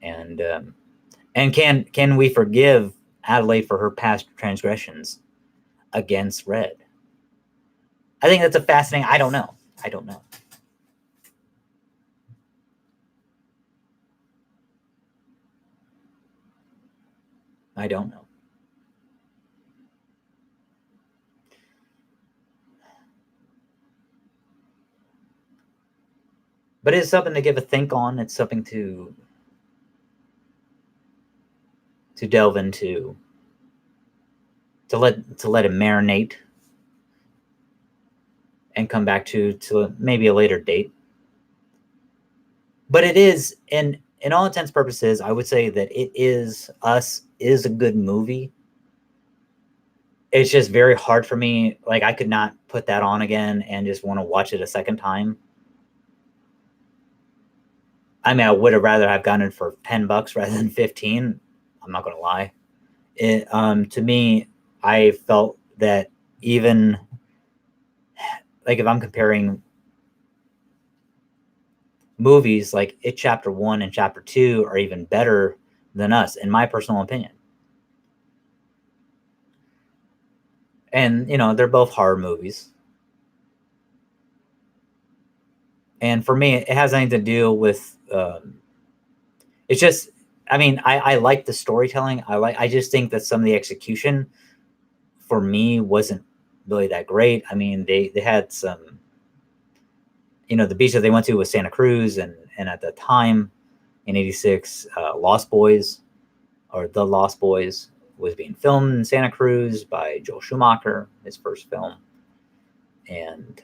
And can we forgive Adelaide for her past transgressions against Red? I think that's a fascinating. I don't know. I don't know. But it's something to give a think on. It's something to delve into, to let it marinate, and come back to maybe a later date. But it is, in all intents and purposes, I would say that it is a good movie. It's just very hard for me. Like, I could not put that on again and just want to watch it a second time. I mean, I would have rather have gotten it for $10 rather than 15. I'm not gonna lie. To me, I felt that, even like, if I'm comparing movies, like It Chapter 1 and Chapter 2 are even better than Us, in my personal opinion. And they're both horror movies. And for me, it has nothing to do with. It's just, I mean, I like the storytelling. I just think that some of the execution for me wasn't really that great. I mean, they had some. The beach that they went to was Santa Cruz, and at the time, in '86, Lost Boys, or The Lost Boys, was being filmed in Santa Cruz by Joel Schumacher, his first film. And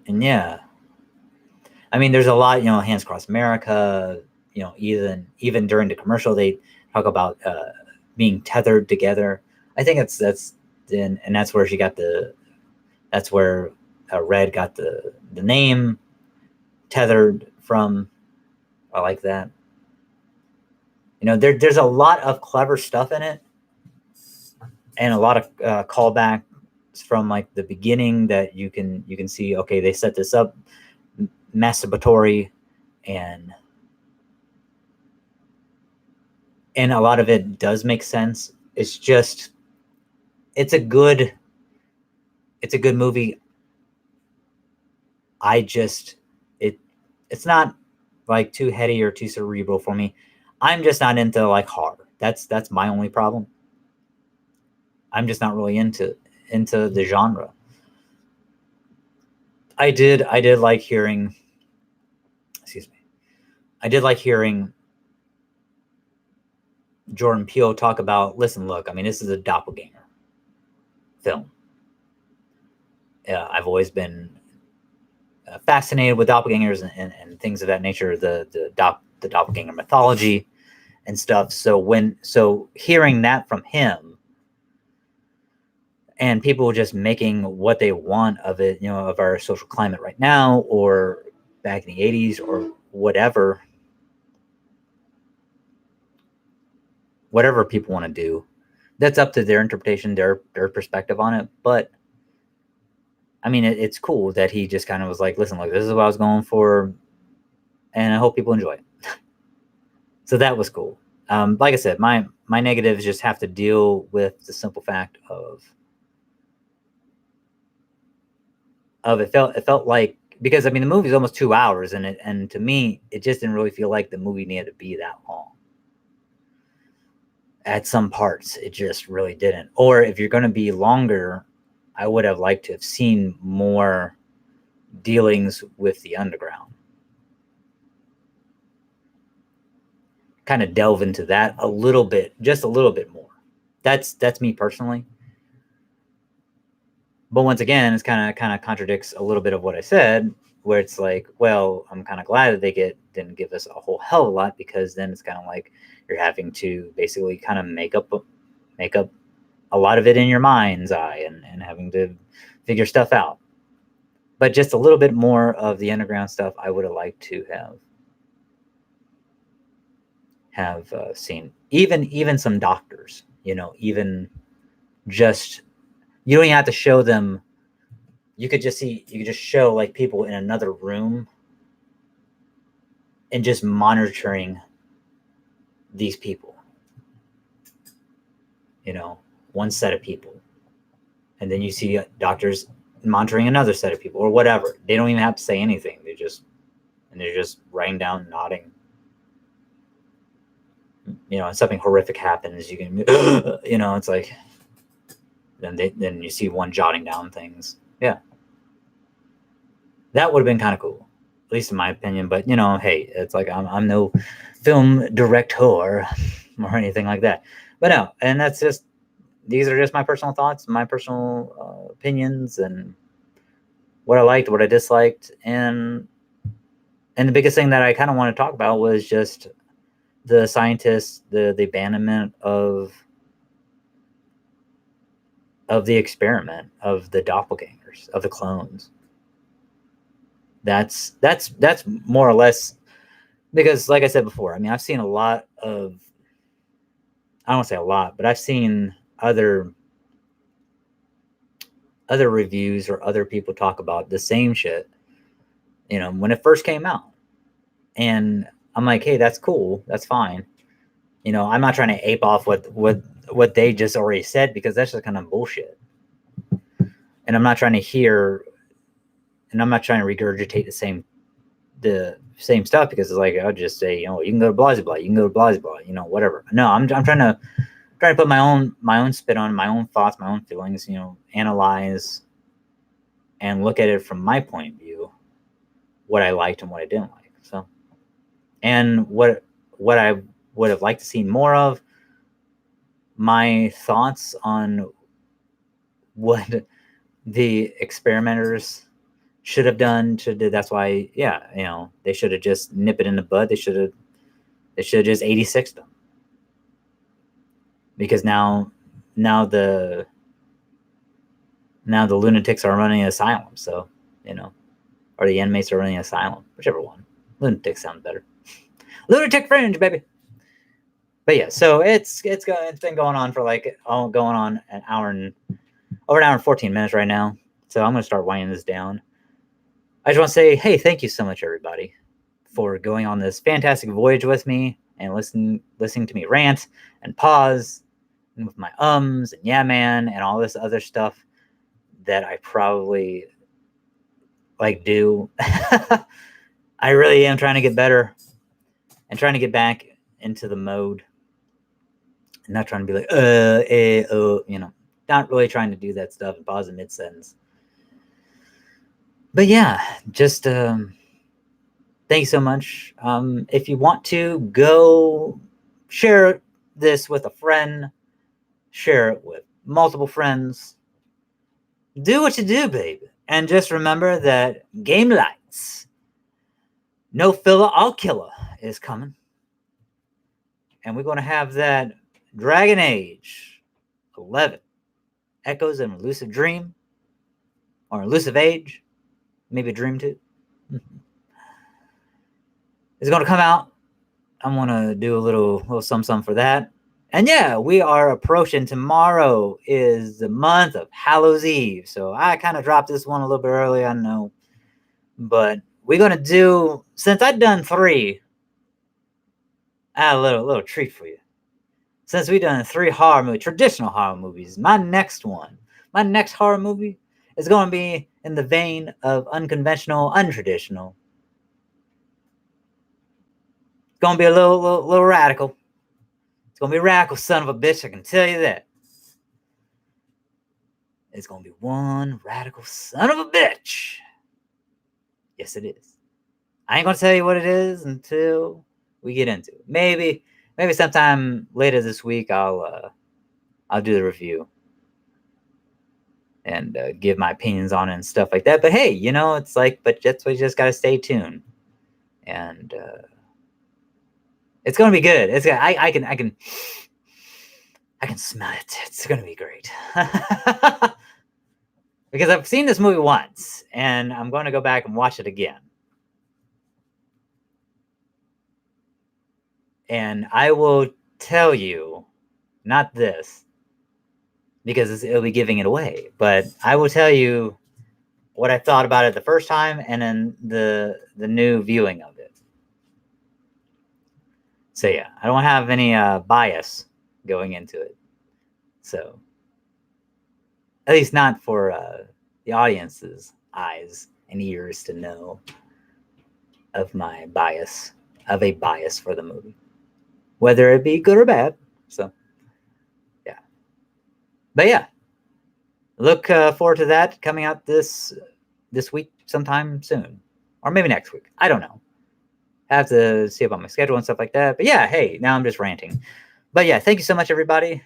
yeah, I mean, there's a lot, Hands Across America, even during the commercial, they talk about being tethered together. I think that's where that's where Red got the name Tethered from. I like that. There's a lot of clever stuff in it, and a lot of callbacks from like the beginning that you can see. Okay, they set this up masturbatory, and a lot of it does make sense. It's just, it's a good movie. It's not like too heady or too cerebral for me. I'm just not into like horror. That's my only problem. I'm just not really into the genre. I did like hearing, excuse me. I did like hearing Jordan Peele talk about, listen, look, I mean, this is a doppelganger film. I've always been fascinated with doppelgangers and things of that nature, the doppelganger mythology and stuff. So hearing that from him, and people just making what they want of it, of our social climate right now, or back in the 80s, or whatever people want to do, that's up to their interpretation, their perspective on it. But I mean, it's cool that he just kind of was like, listen, look, this is what I was going for, and I hope people enjoy it. So that was cool. Like I said, my negatives just have to deal with the simple fact of it felt like, because I mean the movie's almost 2 hours, and to me it just didn't really feel like the movie needed to be that long. At some parts it just really didn't. Or if you're going to be longer, I would have liked to have seen more dealings with the underground. Kind of delve into that a little bit, just a little bit more. That's me personally. But once again, it's kind of contradicts a little bit of what I said, where it's like, well, I'm kind of glad that they didn't give us a whole hell of a lot, because then it's kind of like you're having to basically kind of make up a lot of it in your mind's eye, and having to figure stuff out. But just a little bit more of the underground stuff I would have liked to have seen. Even some doctors, even just, you don't even have to show them. You could just show like people in another room and just monitoring these people, one set of people, and then you see doctors monitoring another set of people, or whatever. They don't even have to say anything. They're just writing down, nodding. And something horrific happens, you can, it's like, then you see one jotting down things. Yeah, that would have been kind of cool, at least in my opinion. But hey, it's like I'm no film director or anything like that. But no, and these are just my personal thoughts, my personal opinions, and what I liked, what I disliked, and the biggest thing that I kind of want to talk about was just the scientists, the abandonment of the experiment, of the doppelgangers, of the clones. That's more or less, because like I said before, I mean, I've seen a lot of, I don't want to say a lot, but I've seen other reviews or other people talk about the same shit, when it first came out. And I'm like, hey, that's cool, that's fine. I'm not trying to ape off what they just already said, because that's just kind of bullshit. And I'm not trying to regurgitate the same stuff, because it's like, I'll just say, you can go to blah blah, you can go to blah blah, whatever. No, I'm trying to put my own spin on, my own thoughts, my own feelings, analyze and look at it from my point of view, what I liked and what I didn't like. So, and what I would have liked to see more of, my thoughts on what the experimenters should have done. That's why, yeah, they should have just nipped it in the bud. They should have just 86'd them, because now the lunatics are running an asylum. So, or the inmates are running an asylum, whichever one. Lunatic sounds better. Lunatic fringe, baby. But yeah, so it's been going on for going on over an hour and 14 minutes right now. So I'm going to start winding this down. I just want to say, hey, thank you so much, everybody, for going on this fantastic voyage with me and listening to me rant and pause, and with my and yeah man and all this other stuff that I probably do. I really am trying to get better and trying to get back into the mode, and not trying to be like not really trying to do that stuff and pause in mid-sentence. But yeah, just thanks so much. If you want to go share this with a friend, share it with multiple friends. Do what you do, baby. And just remember that Game Lights, No Filler, All Killer is coming. And we're going to have that Dragon Age 11 Echoes in Elusive Dream, or Elusive Age, maybe Dream 2. It's going to come out. I'm going to do a little something for that. And yeah, we are approaching. Tomorrow is the month of Hallows Eve. So I kind of dropped this one a little bit early, I know. But we're going to do, since I've done 3, I have a little treat for you. Since we've done 3 horror movies, traditional horror movies, my next horror movie is going to be in the vein of unconventional, untraditional. It's going to be a little radical. It's going to be a radical son of a bitch, I can tell you that. It's going to be one radical son of a bitch. Yes, it is. I ain't going to tell you what it is until we get into it. Maybe sometime later this week I'll do the review and give my opinions on it and stuff like that. But hey, it's like, but that's why you just gotta stay tuned, and it's gonna be good. I can smell it. It's gonna be great. Because I've seen this movie once, and I'm going to go back and watch it again. And I will tell you, not this, because it'll be giving it away, but I will tell you what I thought about it the first time and then the new viewing of it. So yeah, I don't have any bias going into it. So at least not for the audience's eyes and ears to know of my bias, of a bias for the movie, whether it be good or bad. So yeah, but yeah, look forward to that coming out this week sometime soon, or maybe next week. I don't know. I have to see about my schedule and stuff like that. But yeah, hey, now I'm just ranting. But yeah, thank you so much, everybody.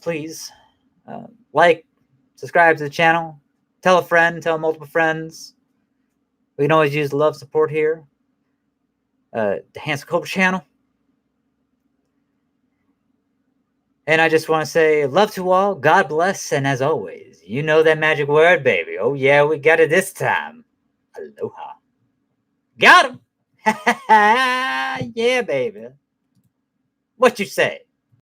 Please like, subscribe to the channel, tell a friend, tell multiple friends. We can always use love support here. The Handsome Cobra channel. And I just want to say love to all, God bless, and as always, you know that magic word, baby. Oh yeah, we got it this time. Aloha. Got him. Yeah, baby. What you say?